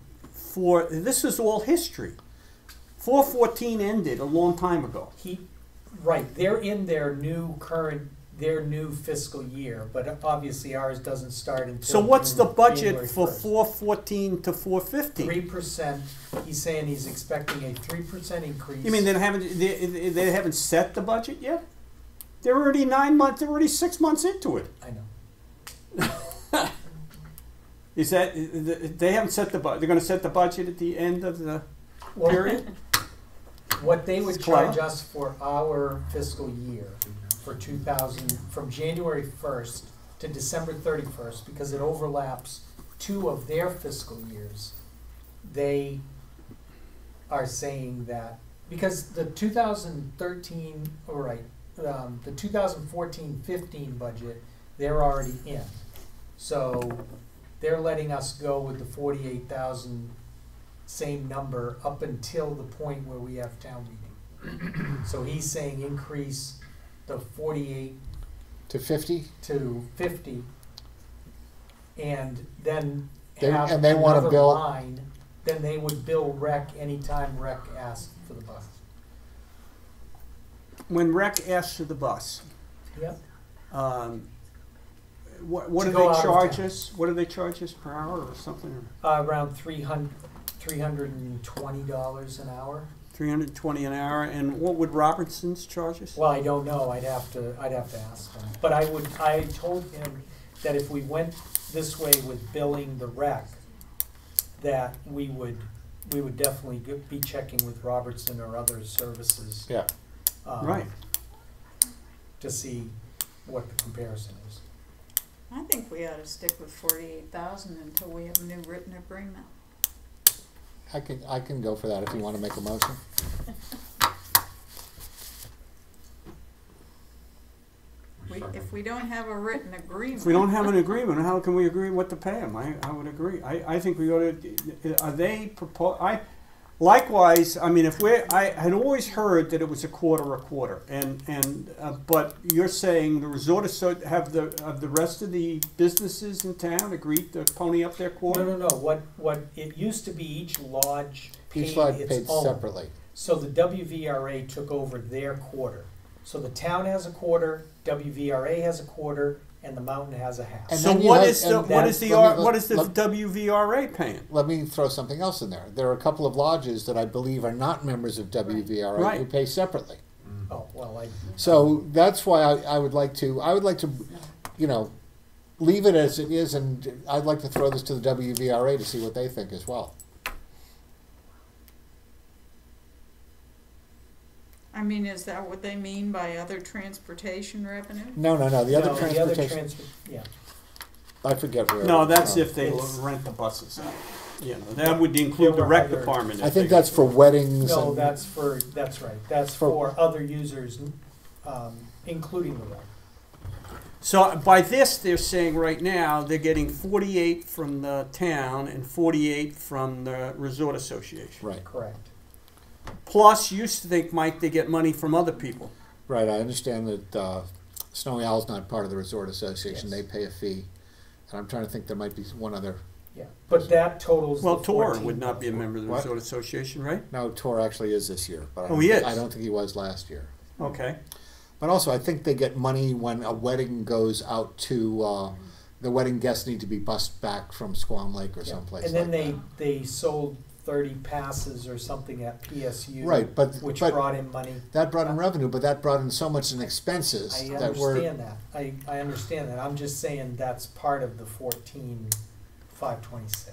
this is all history. 414 ended a long time ago. Right, they're in their new fiscal year, but obviously ours doesn't start until. So what's the budget January for 1st. 414 to 415? 3%, he's saying he's expecting a 3% increase. You mean they haven't set the budget yet? They're already 9 months, they're already 6 months into it. I know. Is that, they haven't set the budget, they're gonna set the budget at the end of the period? What they would It's clever. charge us for our fiscal year for 2000, from January 1st to December 31st, because it overlaps 2 of their fiscal years, they are saying that, because the 2013, the 2014-15 budget, they're already in. So they're letting us go with the 48,000 same number up until the point where we have town meeting. So he's saying increase the 48 to 50? to 50, and then They- have and they wanna another bill- line. Then they would bill rec anytime rec asks for the bus. When rec asks for the bus, Yep. what To do go they out of charge town. us? What do they charge us per hour or something? Around $320 an hour. 320 an hour, and what would Robertson's charge us? Well, I don't know. I'd have to ask him. But I told him that if we went this way with billing the rec, that we would definitely be checking with Robertson or other services. Yeah. Right. To see what the comparison is. I think we ought to stick with 48,000 until we have a new written agreement. I can go for that if you want to make a motion. If we don't have a written agreement. If we don't have an agreement, how can we agree what to pay them? I would agree. I think we ought to. Are they likewise? I mean, I had always heard that it was a quarter, but you're saying the resort have the rest of the businesses in town agreed to pony up their quarter? No. What it used to be, each lodge paid Each lodge its paid own. separately. So the WVRA took over their quarter. So the town has a quarter, WVRA has a quarter, and the mountain has a half. And So then you what have- is the and what is the let me- what is the let- WVRA paying? Let me throw something else in there. There are a couple of lodges that I believe are not members of WVRA Right. who pay separately. Oh, well, So that's why I would like to, you know, leave it as it is, and I'd like to throw this to the WVRA to see what they think as well. I mean, is that what they mean by other transportation revenue? No, the other transportation, yeah. I forget where. No, that's if they It's- rent the buses out. You know, that would include the rec department. I if think they- that's for weddings No, and, that's right. That's for other users, including the rec. So by this, they're saying right now they're getting 48 from the town and 48 from the resort association. right, Correct. Plus, you used to think, Mike, they get money from other people. right, I understand that, Snowy Owl's not part of the Resort Association, Yes. they pay a fee. And I'm trying to think there might be one other, Yeah, but that totals. Well, the Tor 14. would not be a member of the What? resort association, right? no, Tor actually is this year, but Oh, he is? I don't think he was last year. Okay. But also, I think they get money when a wedding goes out to, the wedding guests need to be bussed back from Squam Lake or Yeah. someplace And then like they sold 30 passes or something at PSU. Right, but which but brought in money. that brought in revenue, but that brought in so much in expenses I that were. understand that. I understand that. I'm just saying that's part of the 14,526.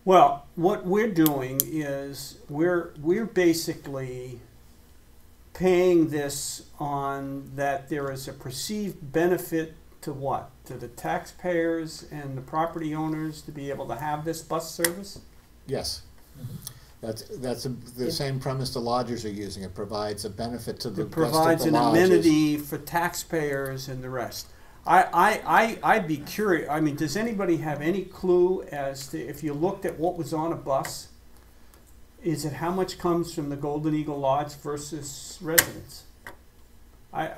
Well, what we're doing is we're basically paying this on that there is a perceived benefit to what? To the taxpayers and the property owners to be able to have this bus service? Yes. That's the same premise the lodgers are using. It provides a benefit to the It provides guests an of the lodges. amenity for taxpayers and the rest. I'd be curious, I mean, does anybody have any clue as to, if you looked at what was on a bus, is it how much comes from the Golden Eagle Lodge versus residents?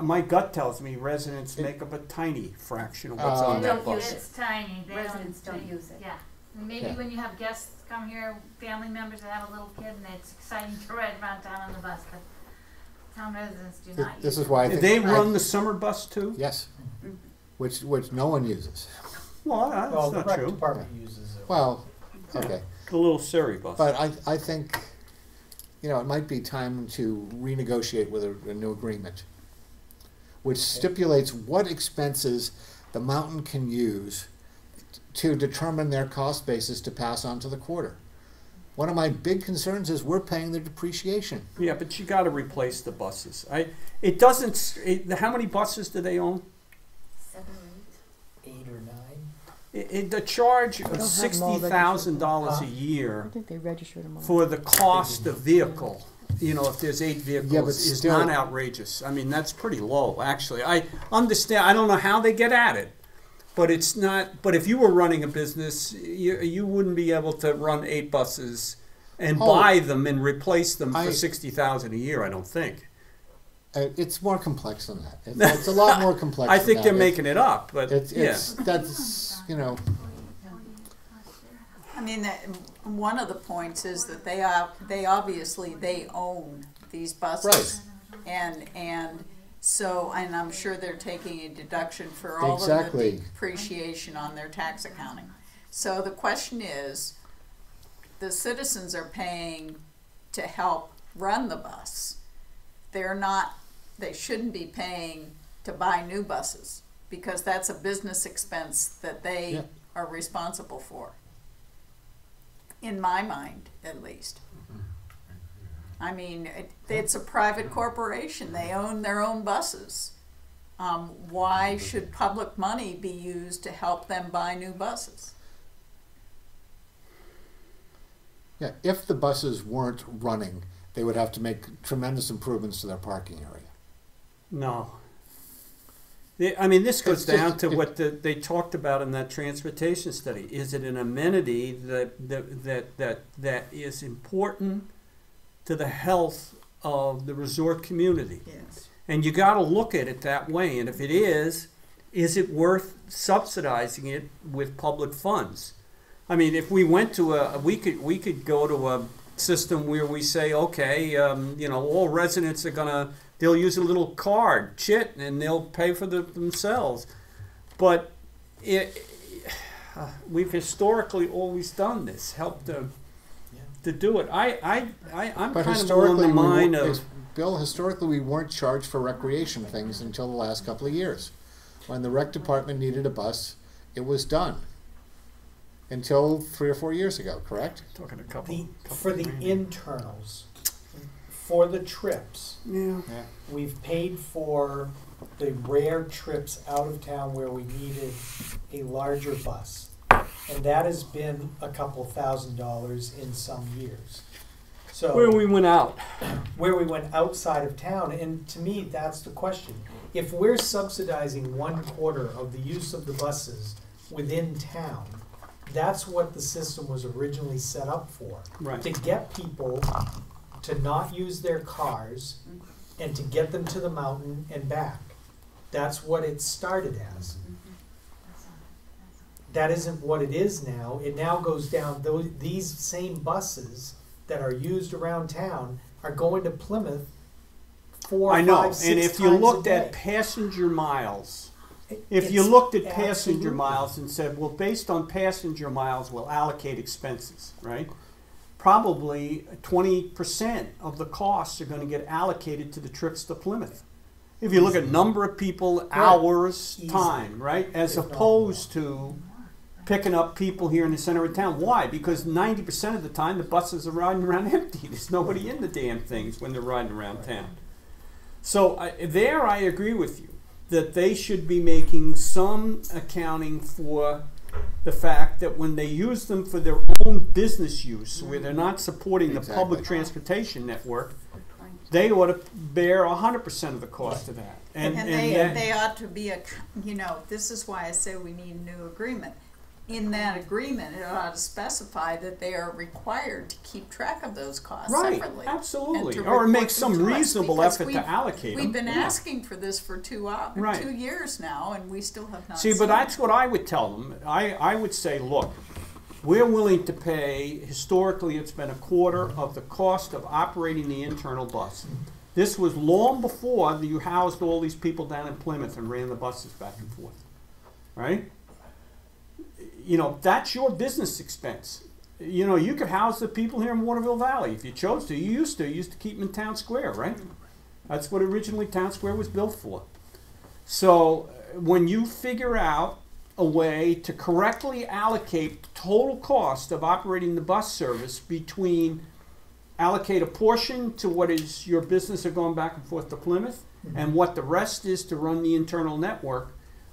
My gut tells me residents make up a tiny fraction of what's on that Don't use bus. it. It's tiny. They Residents don't they- use it. Yeah. And maybe Yeah. when you have guests come here, family members that have a little kid, and it's exciting to ride around town on the bus, but town residents do not use This it. is why I Do think. they run the summer bus too? Yes. Which no one uses. Well, that's Well, the not rec true. department uses it. Well, okay. The little Surrey bus. But I think, it might be time to renegotiate with a new agreement, which stipulates what expenses the mountain can use to determine their cost basis to pass on to the quarter. One of my big concerns is we're paying the depreciation. Yeah, but you got to replace the buses. How many buses do they own? 7 or 8. 8 or 9. The charge don't of have them all $60,000 a I year think they registered them all. for the cost of vehicle, if there's 8 vehicles, Yeah, but is still- not outrageous. I mean, that's pretty low, actually. I understand. I don't know how they get at it, but it's not. But if you were running a business, you wouldn't be able to run 8 buses and buy them and replace them for $60,000 a year. I don't think. It's more complex than that. It's a lot more complex. I than think that. they're making it up, but That's I mean, one of the points is that they obviously they own these buses. Right. And so, and I'm sure they're taking a deduction for all Exactly. of the depreciation on their tax accounting. So the question is, the citizens are paying to help run the bus. They shouldn't be paying to buy new buses, because that's a business expense that they Yeah. are responsible for. In my mind, at least. I mean, it's a private corporation. They own their own buses. Why should public money be used to help them buy new buses? Yeah, if the buses weren't running, they would have to make tremendous improvements to their parking area. no. This goes It's just- down to what they talked about in that transportation study. Is it an amenity that is important to the health of the resort community? Yes. And you got to look at it that way. And if it is it worth subsidizing it with public funds? I mean, if we went to we could go to a system where we say, okay, all residents are they'll use a little card, chit, and they'll pay for themselves. But we've historically always done this, helped to do it. I'm But kind of along the line of. Bill, historically we weren't charged for recreation things until the last couple of years. When the rec department needed a bus, it was done. Until 3 or 4 years ago, correct? Talking a couple For the grand. internals, for the trips, Yeah. we've paid for the rare trips out of town where we needed a larger bus. And that has been a couple $1,000s in some years. So Where we went out. where we went outside of town, and to me, that's the question. If we're subsidizing 1/4 of the use of the buses within town, that's what the system was originally set up for. Right. To get people to not use their cars and to get them to the mountain and back. That's what it started as. That isn't what it is now. It now goes down, these same buses that are used around town are going to Plymouth 4, I know, 5, and 6 if you times looked a at day. passenger miles, if you It's looked at passenger absolutely- miles and said, well, based on passenger miles, we'll allocate expenses, right? Probably 20% of the costs are gonna get allocated to the trips to Plymouth. If you look at number of people, hours, Easy. time, right? As If not opposed to picking up people here in the center of town. Why? Because 90% of the time the buses are riding around empty. There's nobody in the damn things when they're riding around town. So there I agree with you that they should be making some accounting for the fact that when they use them for their own business use, where they're not supporting the public transportation network, they ought to bear 100% of the cost of that. And that- they ought to be this is why I say we need a new agreement. In that agreement, it ought to specify that they are required to keep track of those costs Right, separately. absolutely. and to Or make report some them to us, reasonable because effort to allocate them. We've been Yeah. asking for this for 2 Right. years now, and we still have not See, seen but that's it. what I would tell them. I would say, look, we're willing to pay, historically it's been a quarter of the cost of operating the internal bus. This was long before you housed all these people down in Plymouth and ran the buses back and forth, right? You know, that's your business expense. You know, you could house the people here in Waterville Valley if you chose to. You used to keep them in Town Square, right? That's what originally Town Square was built for. So when you figure out a way to correctly allocate the total cost of operating the bus service between allocate a portion to what is your business of going back and forth to Plymouth and what the rest is to run the internal network,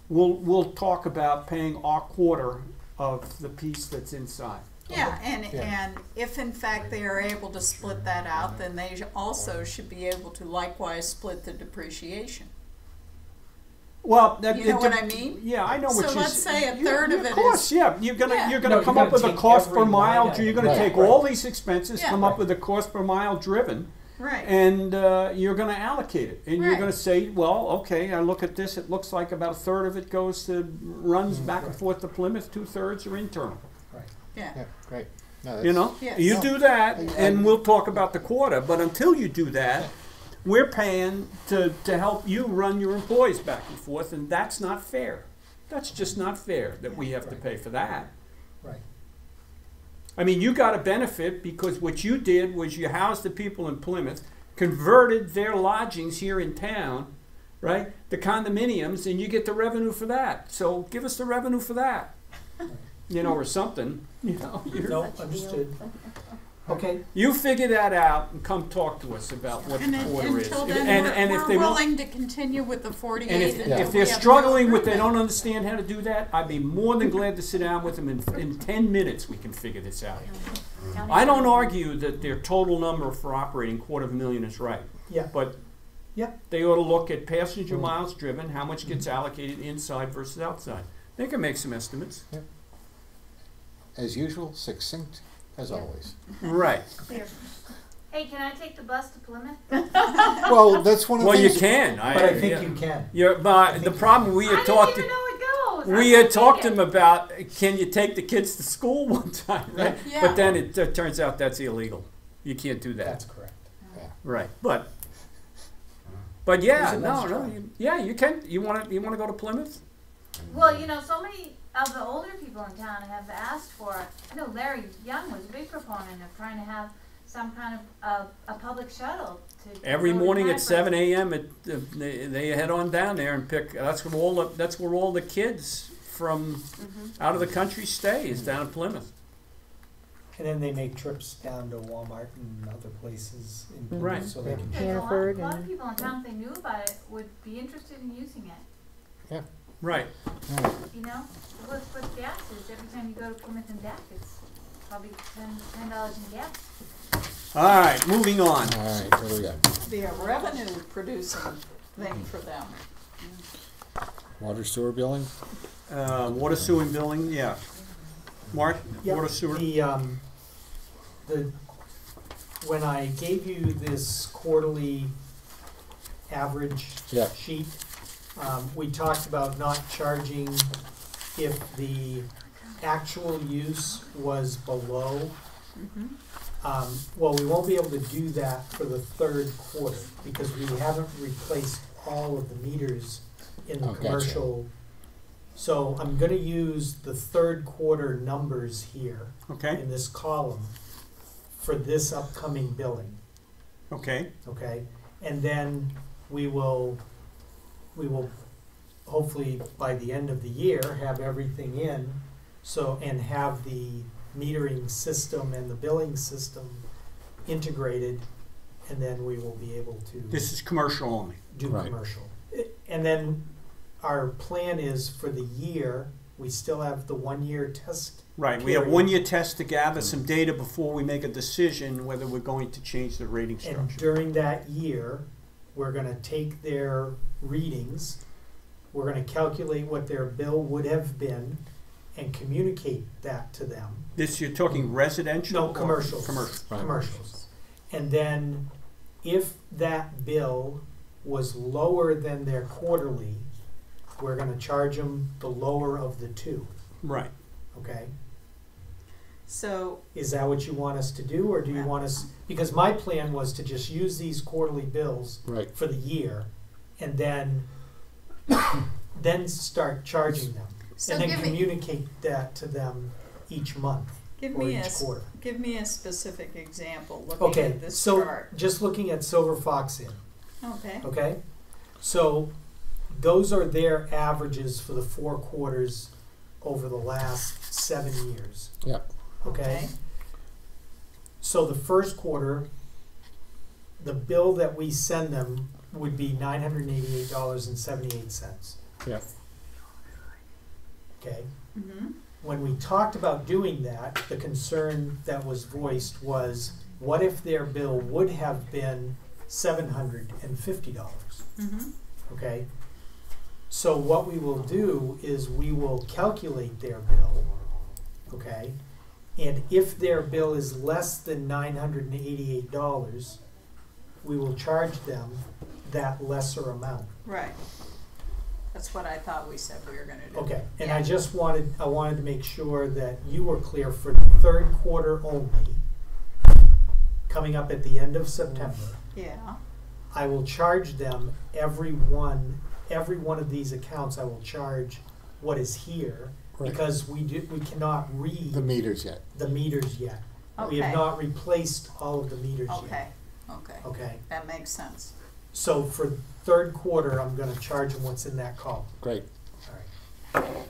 we'll talk about paying our quarter of the piece that's inside. Yeah, and if in fact they are able to split that out, then they also should be able to likewise split the depreciation. Well, that, You know what I mean? Yeah, I know what So you're let's say a third yeah, of it Of course, is- yeah. You're gonna Yeah. you're No, gonna you come gotta up with a take cost every per mile. line You're item. gonna Right. take all these expenses, Yeah. come up with a cost per mile driven, Right. and you're gonna allocate it. And you're Right. gonna say, well, okay, I look at this. It looks like about a third of it goes to runs back and forth to Plymouth. 2/3 are internal. Yeah. Yeah, great. No, You that's- know, Yes. you No. do that, and we'll talk about the quarter. But until you do that, we're paying to help you run your employees back and forth, and that's not fair. That's just not fair that we have to pay for that. Right. I mean, you got a benefit because what you did was you housed the people in Plymouth, converted their lodgings here in town, right, the condominiums, and you get the revenue for that. So give us the revenue for that, you know, or something. You know, No, understood. Okay, you figure that out and come talk to us about what And the quarter is. until then, And if we're they won't, willing to continue with the 48. and until if we they're have no struggling with, they agreement. don't understand how to do that, I'd be more than glad to sit down with them in 10 minutes. We can figure this out. I don't argue that their total number for operating $250,000 is right, yeah, but yeah, they ought to look at passenger miles driven, how much gets allocated inside versus outside. They can make some estimates. As usual, succinct as always. Right. Hey, can I take the bus to Plymouth? Well, that's one of the Well, you things. can. but I think you can. But the problem we I had didn't talked even know it goes. we had talked to him about, can you take the kids to school one time, right? Yeah. But then it turns out that's illegal. You can't do that. That's correct. Right. But yeah, It's a nice no, try. yeah, you can. You want to go to Plymouth? Well, you know, so many of the older people in town have asked for it. I know Larry Young was a big proponent of trying to have some kind of a public shuttle to Every go to morning at Hyper. 7 a.m. They head on down there and pick. That's where all the kids from out of the country stay, is down in Plymouth. And then they make trips down to Walmart and other places in Plymouth, Right. so they can. There's Hannaford a lot of and- people in town, if they knew about it, would be interested in using it. Right. You know, look what gas is. Every time you go to Plymouth and back, it's probably $10 in gas. All right. Moving on. All right, what do we got? Be a revenue producing thing for them. Water sewer billing? Water sewer and billing. Yeah. Mark, Yep, water sewer. When I gave you this quarterly average Yeah. sheet, we talked about not charging if the actual use was below Well, we won't be able to do that for the third quarter because we haven't replaced all of the meters in the Oh, gotcha. commercial. So I'm gonna use the third quarter numbers here Okay, in this column for this upcoming billing, okay, okay? And then we will hopefully by the end of the year have everything in, so, and have the metering system and the billing system integrated, and then we will be able to this is commercial only. do Right. commercial. And then our plan is for the year, we still have the 1 year test. Right, we have Period. 1 year test to gather some data before we make a decision whether we're going to change the rating And structure. during that year, we're gonna take their readings, we're gonna calculate what their bill would have been and communicate that to them. This, you're talking residential? No, or commercials. Commercial. Right. Commercials. And then if that bill was lower than their quarterly, we're gonna charge them the lower of the two, Right. okay? So, Is that what you want us to do, or do you want us, because my plan was to just use these quarterly bills Right. for the year, and then, then start charging them. so And then give me, communicate that to them each month give or me a, each s- quarter. give me a specific example, looking Okay, at this so chart. just looking at Silver Fox Inn, Okay, okay? So those are their averages for the 4 quarters over the last 7 years, Yeah. okay? okay, So the first quarter, the bill that we send them would be $988.78, Yeah. okay? mm-hmm, When we talked about doing that, the concern that was voiced was, what if their bill would have been $750, mm-hmm, okay? So what we will do is we will calculate their bill, okay? And if their bill is less than $988, we will charge them that lesser amount. right. That's what I thought we said we were gonna do. Okay, and Yeah. I wanted to make sure that you were clear for the third quarter only, coming up at the end of September. Yeah, I will charge them every one of these accounts, I will charge what is here, Right. because we cannot The read meters yet. the meters yet. We have okay, not replaced all of the meters yet, okay, okay, okay? that makes sense. So for third quarter, I'm gonna charge them what's in that column, Great. all right?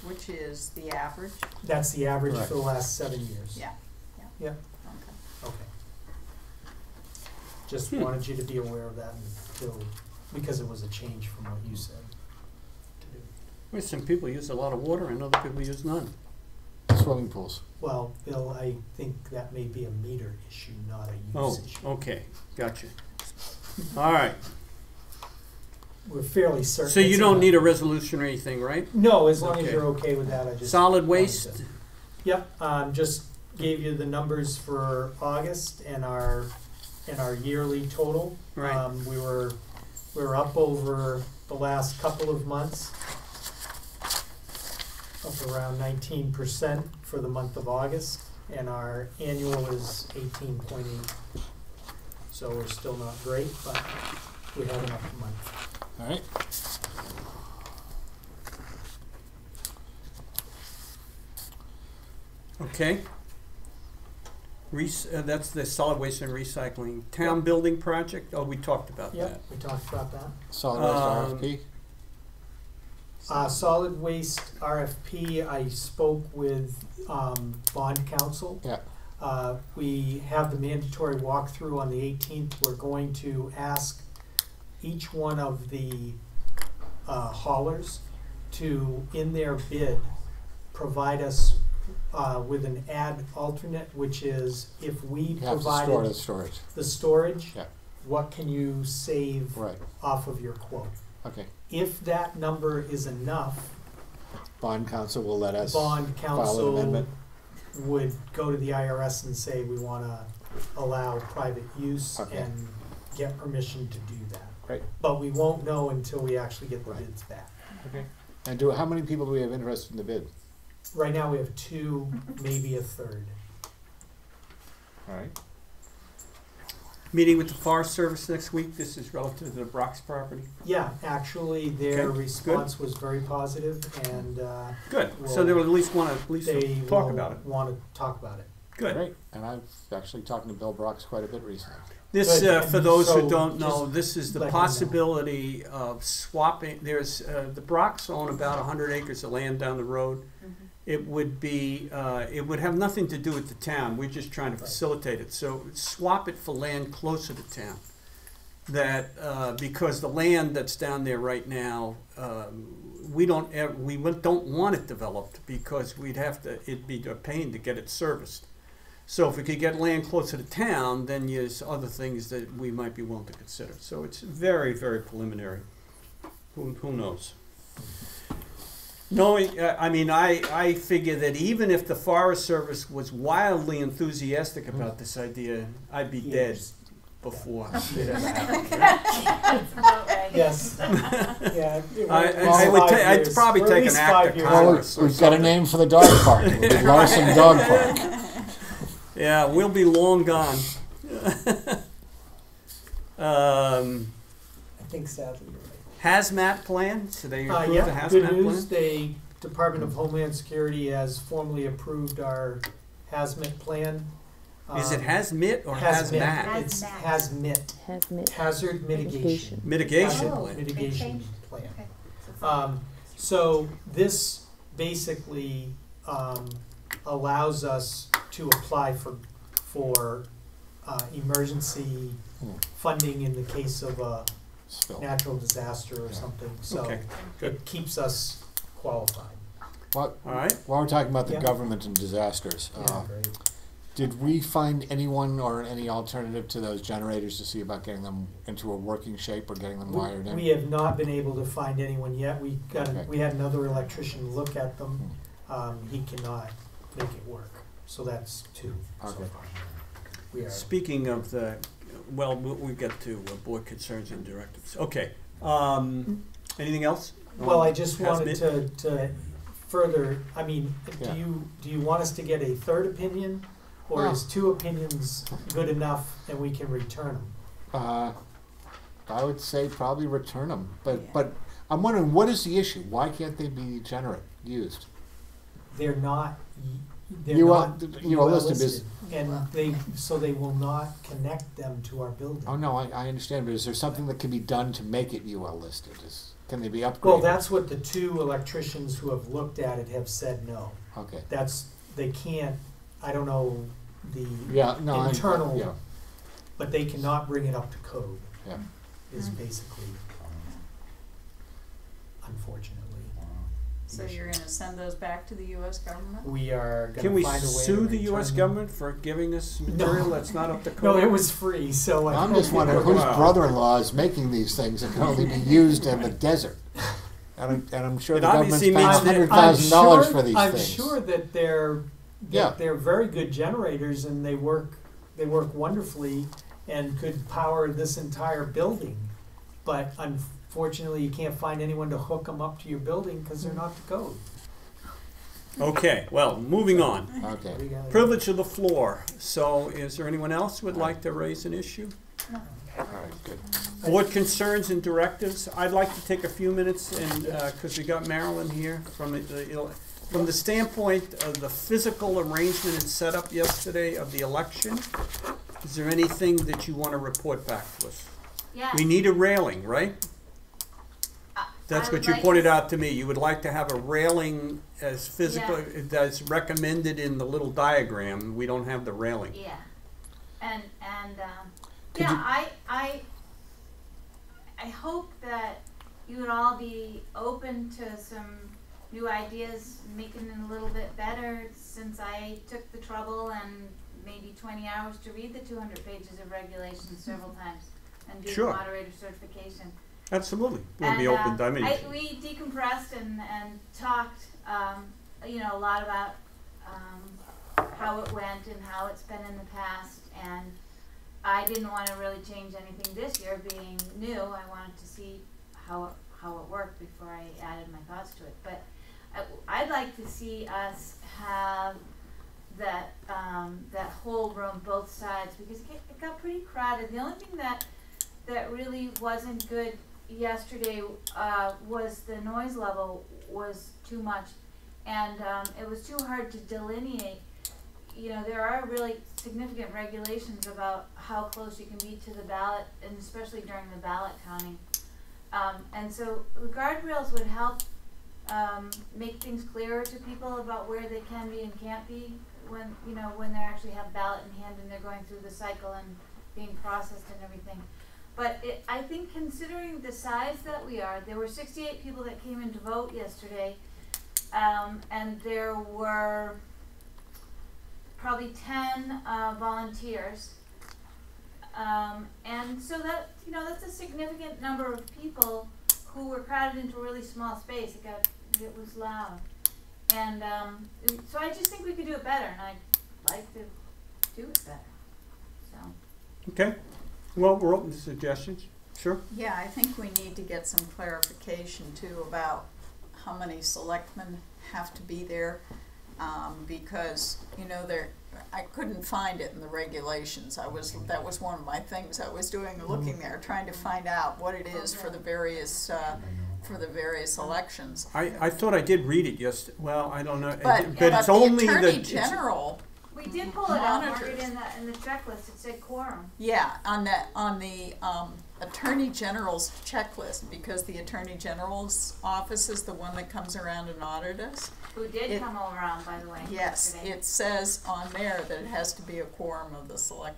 Which is the average, That's the average Right. for the last 7 years. yeah, Yeah, okay. okay. Just wanted you to be aware of that until, because it was a change from what you said to do. Well, some people use a lot of water and other people use none. Swimming pools. Well, Bill, I think that may be a meter issue, not a Oh, use issue. okay, gotcha. All right, We're fairly certain. so you it's don't enough. need a resolution or anything, right? No, as long as Okay. you're okay with that, I just. Solid wanted waste, to- Yep, just gave you the numbers for August and our yearly total. Right. We were up over the last couple of months, up around 19% for the month of August, and our annual is 18.8. So we're still not great, but we have enough month. All right. okay. That's the solid waste and recycling. Town building project, oh, we talked about that. Yep, we talked about that. Solid waste RFP. Solid waste RFP, I spoke with bond counsel. Yeah. We have the mandatory walkthrough on the 18th. We're going to ask each one of the haulers to, in their bid, provide us with an ad alternate, which is if we You have to store provided the storage. the storage, Yeah. what can you save Right. off of your quote? Okay. If that number is enough, Bond council will let us bond file an counsel amendment. would go to the IRS and say, we wanna allow private use Okay. and get permission to do that. Great. But we won't know until we actually get the Right. bids back. And how many people do we have interested in the bid? Right now, we have 2, maybe a third. All right. Meeting with the Forest Service next week. This is relative to the Brock's property. Yeah, actually, their Okay, response was very positive, and Good. So Well, they will at least want to they talk will about it. want to talk about it. Good. Great. And I've actually talked to Bill Brooks quite a bit recently. This, Good. for And those who so don't know, just this is the let me know. possibility of swapping. There's the Brocks own about 100 acres of land down the road. It would be, it would have nothing to do with the town. We're just trying to facilitate it. So swap it for land closer to town. That because the land that's down there right now, we don't want it developed because we'd have to. It'd be a pain to get it serviced. So if we could get land closer to town, then there's other things that we might be willing to consider. So it's very, very preliminary. Who knows? Knowing, I figure that even if the Forest Service was wildly enthusiastic about this idea, I'd be dead before it ever happened. That's about right. Yes. Yeah. I'd probably take an act of Well, Congress. we've got a name for the dog park. It'll be Larson Dog Park. Yeah, we'll be long gone. I think sadly you're right. Hazmat plan? So they approved the Yeah, hazmat good plan? news, the Department of Homeland Security has formally approved our hazmat plan. Is it hazmat or hazmat? hazmat? It's Hazmat. hazmat, hazard mitigation. Mitigation Oh. plan. Mitigation changed. plan. Okay. So this basically allows us to apply for emergency funding in the case of a Spill. natural disaster or something. So Okay, good. it keeps us qualified. All right. While we're talking about the Yeah. government and disasters, Great. did we find anyone or any alternative to those generators to see about getting them into a working shape or getting them wired in? We have not been able to find anyone yet. Okay. We had another electrician look at them. He cannot make it work. So that's two so Okay. far. We are. Speaking of the, well, we get to board concerns and directives. Okay. Anything else? Well, I just wanted Hazmat? to further, I mean, Yeah. do you want us to get a third opinion? Or Well- is two opinions good enough and we can return them? I would say probably return them, but Yeah. but I'm wondering what is the issue? Why can't they be used? They're not, they're You not are- you are listed as- and they will not connect them to our building. Oh no, I understand, but is there something that can be done to make it UL listed? Can they be upgraded? Well, that's what the two electricians who have looked at it have said no. okay. They can't, I don't know the Yeah, no, internal, yeah, but they cannot bring it up to code, yeah. is basically, unfortunately. So you're gonna send those back to the US government? We are Can gonna we find a way to sue the U.S. return them. government for giving us material that's not up to code? No, it was free, so I. I'm just wondering whose Wow. brother-in-law is making these things that can only be used in the desert. And I'm sure It the government's obviously paying means that- $100,000 for these I'm things. sure that they're Yeah. very good generators and they work wonderfully and could power this entire building. But unfortunately, you can't find anyone to hook them up to your building because they're not to code. Okay, well, moving on. Okay. What do you gotta do? Privilege of the floor. So is there anyone else who would like to raise an issue? All right, good. Board concerns and directives. I'd like to take a few minutes and, because we got Marilyn here, from the standpoint of the physical arrangement and setup yesterday of the election, is there anything that you want to report back to us? Yeah. We need a railing, right? That's I what would you like pointed to- out to me. You would like to have a railing as physical, as recommended in the little diagram. We don't have the railing. Yeah, and Could yeah, you- I hope that you would all be open to some new ideas, making it a little bit better. Since I took the trouble and maybe 20 hours to read the 200 pages of regulations several times and do Sure. the moderator certification. Absolutely. We'll And, be open. I mean, we decompressed and talked, a lot about how it went and how it's been in the past. And I didn't want to really change anything this year, being new. I wanted to see how it worked before I added my thoughts to it. But I'd like to see us have that whole room, both sides, because it got pretty crowded. The only thing that really wasn't good yesterday was the noise level was too much, and it was too hard to delineate. You know, there are really significant regulations about how close you can be to the ballot, and especially during the ballot counting. And so the guardrails would help make things clearer to people about where they can be and can't be when, you know, when they actually have ballot in hand and they're going through the cycle and being processed and everything. But I think considering the size that we are, there were 68 people that came in to vote yesterday, and there were probably 10 volunteers. And so that, you know, that's a significant number of people who were crowded into a really small space. It was loud. And so I just think we could do it better, and I'd like to do it better. So. Okay. Well, we're open to suggestions. Sure. Yeah, I think we need to get some clarification too about how many selectmen have to be there, because, you know, I couldn't find it in the regulations. That was one of my things I was doing, looking there, trying to find out what it is for the various elections. I thought I did read it yesterday. Well, I don't know. But it's only the Attorney the General. We did pull it out, Margaret, in the checklist. It said quorum. Yeah, on the Attorney General's checklist, because the Attorney General's office is the one that comes around and audits us. Who did come around, by the way. Yes, yesterday. it says on there that it has to be a quorum of the select.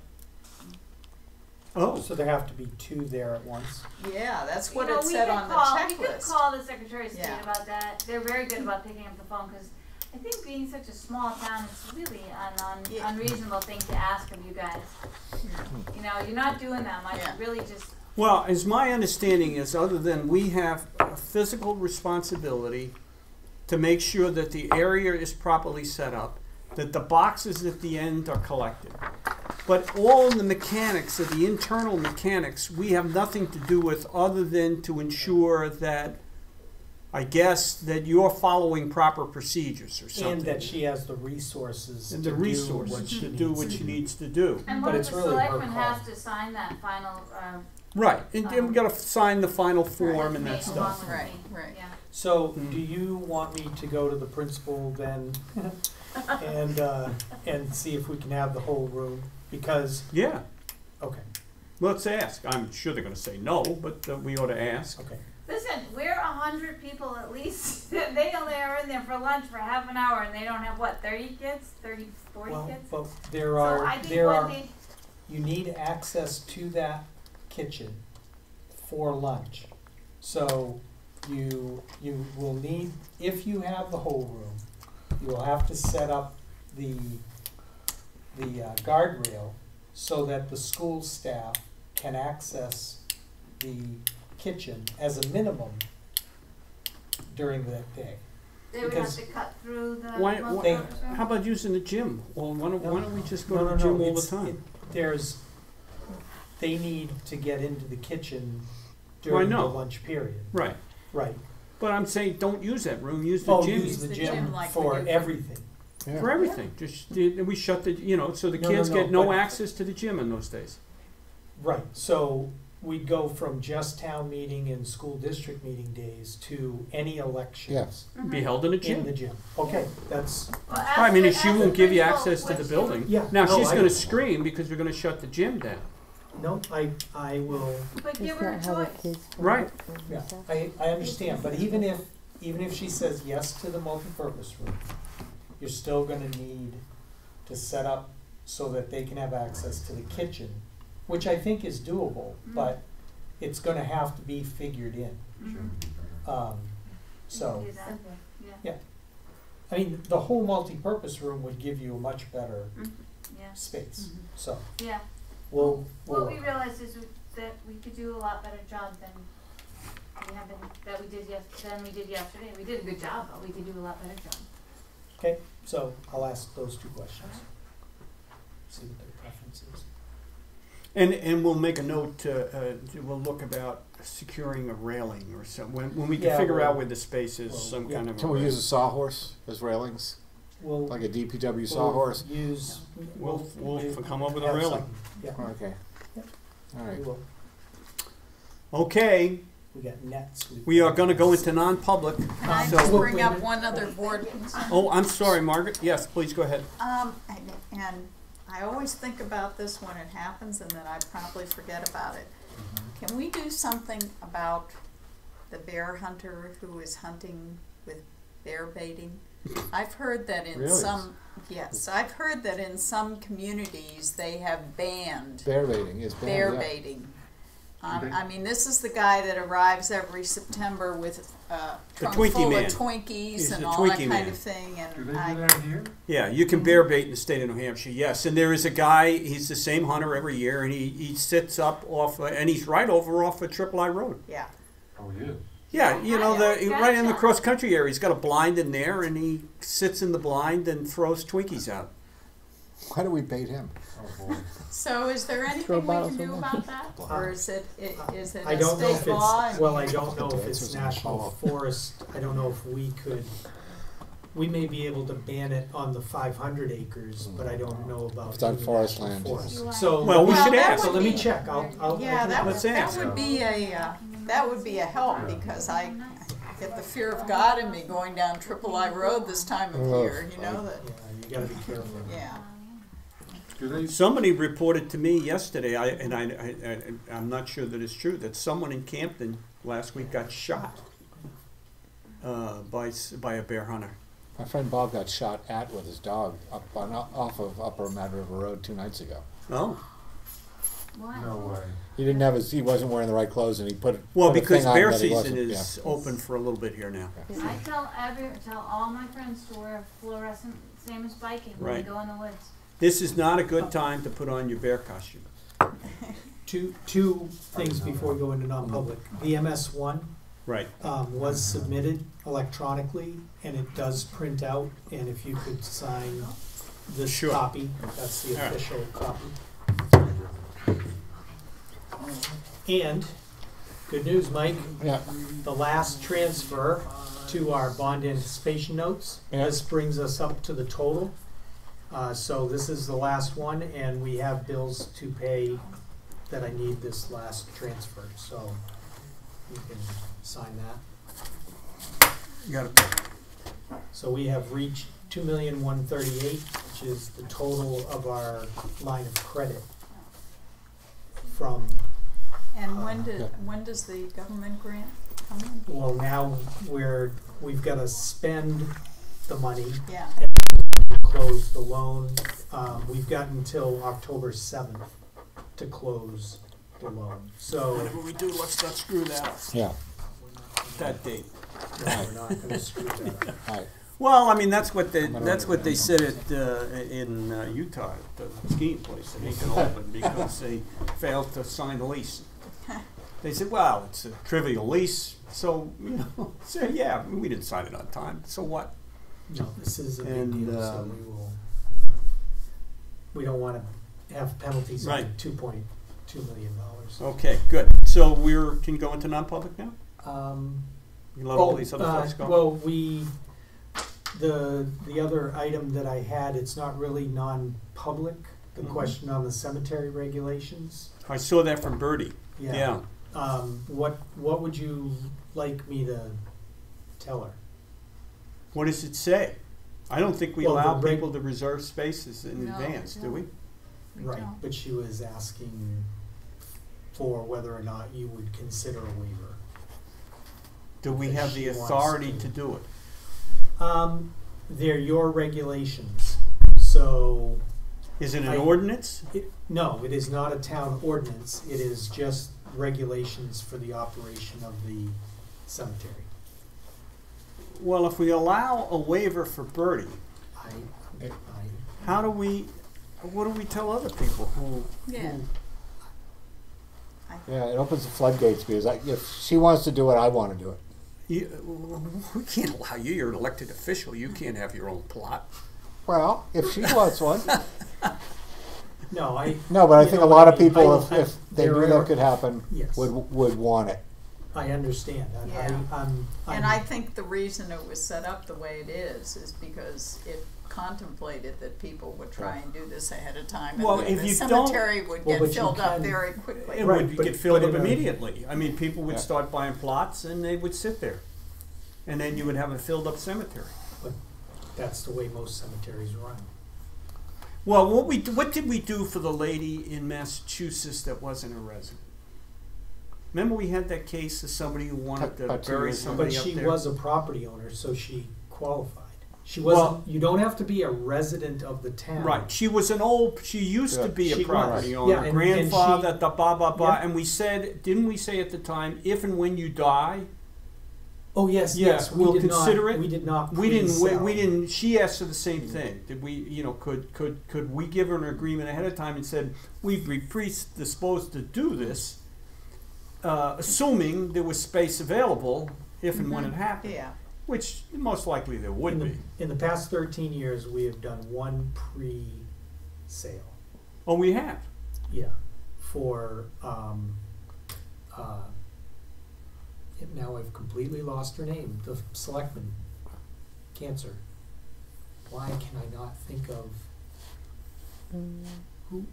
Oh. So there have to be two there at once. Yeah, that's what You know, it said on the We could checklist. call the Secretary of State Yeah. about that. They're very good about picking up the phone, because I think being such a small town, it's really an unreasonable thing to ask of you guys. You know, you're not doing that much. Yeah. You really just. Well, as my understanding is, other than we have a physical responsibility to make sure that the area is properly set up, that the boxes at the end are collected. But all the mechanics of the internal mechanics, we have nothing to do with other than to ensure that, I guess, that you're following proper procedures or something. And that she has the resources And to the do resources what she to do what she needs to do. And But one of it's the really her selectmen call. has to sign that final. Right, and we gotta sign the final form and that Right, stuff. along with Right, me. right. Yeah. So, Mm. do you want me to go to the principal then and see if we can have the whole room? Because, Yeah, okay, let's ask. I'm sure they're gonna say no, but we ought to ask. okay. Listen, we're 100 people at least. They only are in there for lunch for half an hour, and they don't have, what, 30 kids? 30, 40 Well, kids? but there So are, I think there what are, they, you need access to that kitchen for lunch. So you will need, if you have the whole room, you will have to set up the guardrail so that the school staff can access the kitchen as a minimum during that day. they would have because- to cut through the Why- multipurpose room? How about using the gym? Well, why don't we just go No, to the no, gym no, all the it's- time? they need to get into the kitchen Well, I during the know. lunch period. Right, Right. but I'm saying don't use that room, use the Oh, gym use the the gym gym like we for do for- everything. for everything. Just, we shut the, so the No, kids no, get no, no but- access to the gym in those days. Right, so we'd go from just town meeting and school district meeting days to any elections. Yes. Be held in a In the gym. gym. Okay, that's, Well, I mean, ask she the won't give you principal access to the which building. Yeah, Now, no, she's I- gonna scream because we're gonna shut the gym down. no, I will, But give It's her a not how the choice. kids. Right. yeah, I understand, but even if she says yes to the multipurpose room, you're still gonna need to set up so that they can have access to the kitchen, which I think is doable, but it's gonna have to be figured in. Mhm. So, Do that. Yeah. I mean, the whole multipurpose room would give you a much better Yeah. space, so Yeah. we'll, What we realized is that we could do a lot better job than we did yesterday. We did a good job, but we could do a lot better job. okay, so I'll ask those two questions. See what their preference is. And we'll make a note, we'll look about securing a railing or something, when we can Yeah, figure well- out where the space is, well, some yeah. kind of. Can we use a sawhorse as railings? we'll. Like a DPW we'll sawhorse? Use. We'll come up with a have railing. something. Yeah, Okay. Yep. All we right. will. Okay, We got nets. we are gonna go into non-public. Can I So- just bring up one other board concern? Oh, I'm sorry, Margaret. Yes, please go ahead. And I always think about this when it happens and then I probably forget about it. Can we do something about the bear hunter who is hunting with bear baiting? I've heard that in Really? I've heard that in some communities they have banned Bear baiting is banned. bear yeah. baiting. I mean, this is the guy that arrives every September with a trunk Twinkie full man. of Twinkies He's and the all that Twinkie kind man. of thing. And Do they do that here? Yeah, you can bear bait in the state of New Hampshire, yes. And there is a guy, he's the same hunter every year, and he sits up off, and he's right over off of Triple I Road. yeah. Oh, yeah. Yeah, you know, Oh, yeah, right in the gotcha. cross-country area. He's got a blind in there, and he sits in the blind and throws Twinkies out. Why do we bait him? Oh, boy. So is there Throw anything we bottles can do of about that? Or is it I a don't know if state law? it's, well, I don't know if That's it's what's national involved. forest, I don't know if we could, we may be able to ban it on the 500 acres, but I don't know about. If that the forest national land forest. is- So. Well, we should that ask. So would let me be- check, I'll. Yeah, Let's ask. that would be a help because I get the fear of God in me going down Triple I Road this time of year, you know, that, Yeah, you gotta be careful. yeah. Do they, Somebody reported to me yesterday, I'm not sure that it's true, that someone in Campton last week got shot by a bear hunter. My friend Bob got shot at with his dog off of Upper Mad River Road 2 nights ago. Oh, What? no way. He wasn't wearing the right clothes, and he put well, put a because thing on bear that he season wasn't- is open for a little bit here now. I tell all my friends to wear fluorescent, same as biking when Right. they go in the woods. This is not a good time to put on your bear costume. Two things before we go into non-public. The MS1 Right. was submitted electronically, and it does print out, and if you could sign this Sure. copy, that's the All right. official copy. And, good news, Mike, Yeah. the last transfer to our bond anticipation notes. Yeah. This brings us up to the total. So this is the last one, and we have bills to pay that I need this last transfer, so you can sign that. You got it. So we have reached 2,138,000, which is the total of our line of credit from, And Yeah. when does the government grant come in? well, now we've gotta spend the money, Yeah, close the loan. We've got until October 7th to close the loan. So, Whatever we do, let's not screw that up, Yeah. that date. no, we're not gonna screw that up. All right. Well, I mean, that's what they gonna said in Utah, at the skiing place. They ain't gonna open because they failed to sign the lease. They said, well, it's a trivial lease, so, so yeah, we didn't sign it on time, so what? No, this is a big And, deal, so we don't wanna have penalties on Right. $2.2 million. Okay, good. So can you go into non-public now? You let all these other folks go? Well, the other item that I had, it's not really non-public, the Mhm. question on the cemetery regulations. I saw that from Bertie. Yeah. What would you like me to tell her? What does it say? I don't think we Well, allow the reg- people to reserve spaces in No, advance, do no. we? we Right, don't. but she was asking for whether or not you would consider a waiver. Do we Because have the she wants authority to. to do it? They're your regulations, so, Is it an I- ordinance? no, it is not a town ordinance, it is just regulations for the operation of the cemetery. Well, if we allow a waiver for Bertie, I, what do we tell other people who? Yeah. Yeah, it opens the floodgates because if she wants to do it, I want to do it. We can't allow you. You're an elected official. You can't have your own plot. Well, if she wants one. no, No, but I You think know a lot what of I mean. people, I- if they there knew are- that could happen, Yes. would want it. I understand. Yeah. I'm And I think the reason it was set up the way it is because it contemplated that people would try and do this ahead of time, and Well, that if the you cemetery would Well, get but you filled up can- very quickly. It Right, would but- get filled but up in a- immediately. I mean, people would Yeah. start buying plots and they would sit there. And then you would have a filled up cemetery. That's the way most cemeteries run. Well, what did we do for the lady in Massachusetts that wasn't a resident? Remember we had that case of somebody who wanted to About 2 bury years ago. somebody But up she there? was a property owner, so she qualified. She wasn't. Well- You don't have to be a resident of the town. Right, she used to be She a property was. owner, Yeah, and grandfather, she- the blah, blah, blah, Yeah. and we said, didn't we say at the time, if and when you die, Oh yes, Yeah, yes. We we'll did consider not, it. We did not. we pre-sell. didn't, she asked for the same thing. Did we, could we give her an agreement ahead of time and said, we've predisposed to do this, assuming there was space available if and when it happened, Yeah. which most likely there would In the, be. in the past 13 years, we have done one pre-sale. Oh, we have. Yeah, for now I've completely lost her name. The selectman, cancer. Why can I not think of who?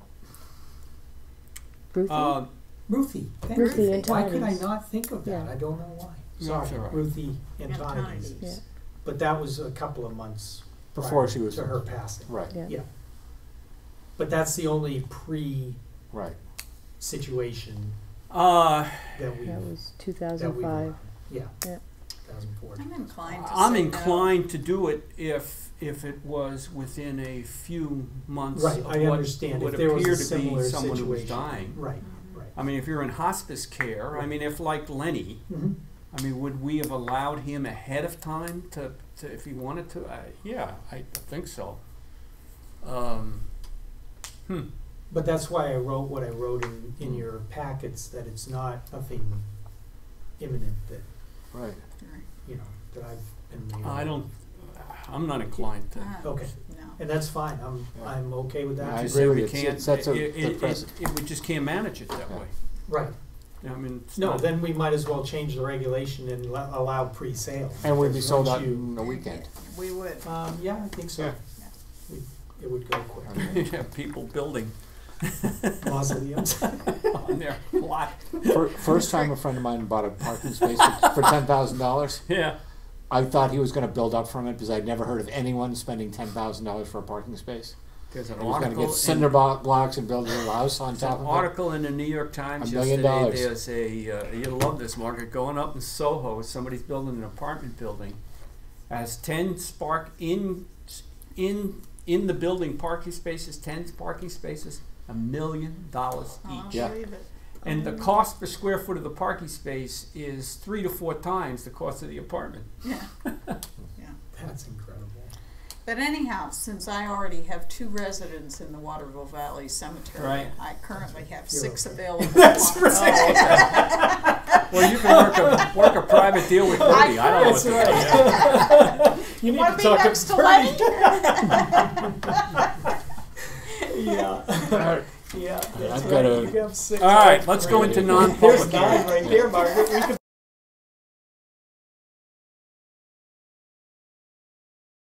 Ruthie? Ruthie. Thank Ruthie you. Antonides. Why could I not think of that? Yeah. I don't know why. No, Sorry, it's all right. Ruthie Antonides. Antonides. Yeah. But that was a couple of months Before prior she was- to her passing. Right, Yeah. Yeah. But that's the only right. situation Uh, that we That was that 2005. yeah. Yeah. 2004. I'm inclined to I'm say no. inclined to do it if it was within a few months Right, of I what understand. would If there was appear a to similar be someone who was situation. dying. Right, right. I mean, if you're in hospice care, I mean, if like Lenny, Mm-hmm. I mean, would we have allowed him ahead of time to if he wanted to? Yeah, I think so. But that's why I wrote what I wrote in your packets, that it's not nothing imminent that, Right. that I've been made. I aware don't. I'm not inclined to. Ah, Okay. No. And that's fine. I'm okay with that. I Just agree say with we you. can't. It sets the it, precedent. we just can't manage it that Yeah. way. Right. I mean, it's No, not- then we might as well change the regulation and allow pre-sale. And we'd be because sold once out in a weekend. We would. Yeah, I think so. Yeah. It would go quick. yeah, people building Mausoleums. on their lot. First time a friend of mine bought a parking space for $10,000, Yeah. I thought he was going to build up from it because I'd never heard of anyone spending $10,000 for a parking space. There's an He was going to article. get cinder blocks and build a little house on There's top an of it. article in the New York Times $1 million. yesterday. There's a you'll love this, Margaret. Going up in Soho, somebody's building an apartment building, has 10 in the building parking spaces, 10 parking spaces, $1 million I'll each. Yeah. believe it. And the cost per square foot of the parking space is 3 to 4 times the cost of the apartment. Yeah. That's incredible. But anyhow, since I already have 2 residents in the Waterville Valley Cemetery, Right. I currently have You're 6 okay. available. That's lots. Well, you can work a private deal with Bertie. I don't know what to That's do. You need Wanna to be talk next to Bertie. Lenny? Yeah. Yeah, that's I've right. got a- You have 6. All right, let's go into There's non-public. 9 right there, Margaret. We could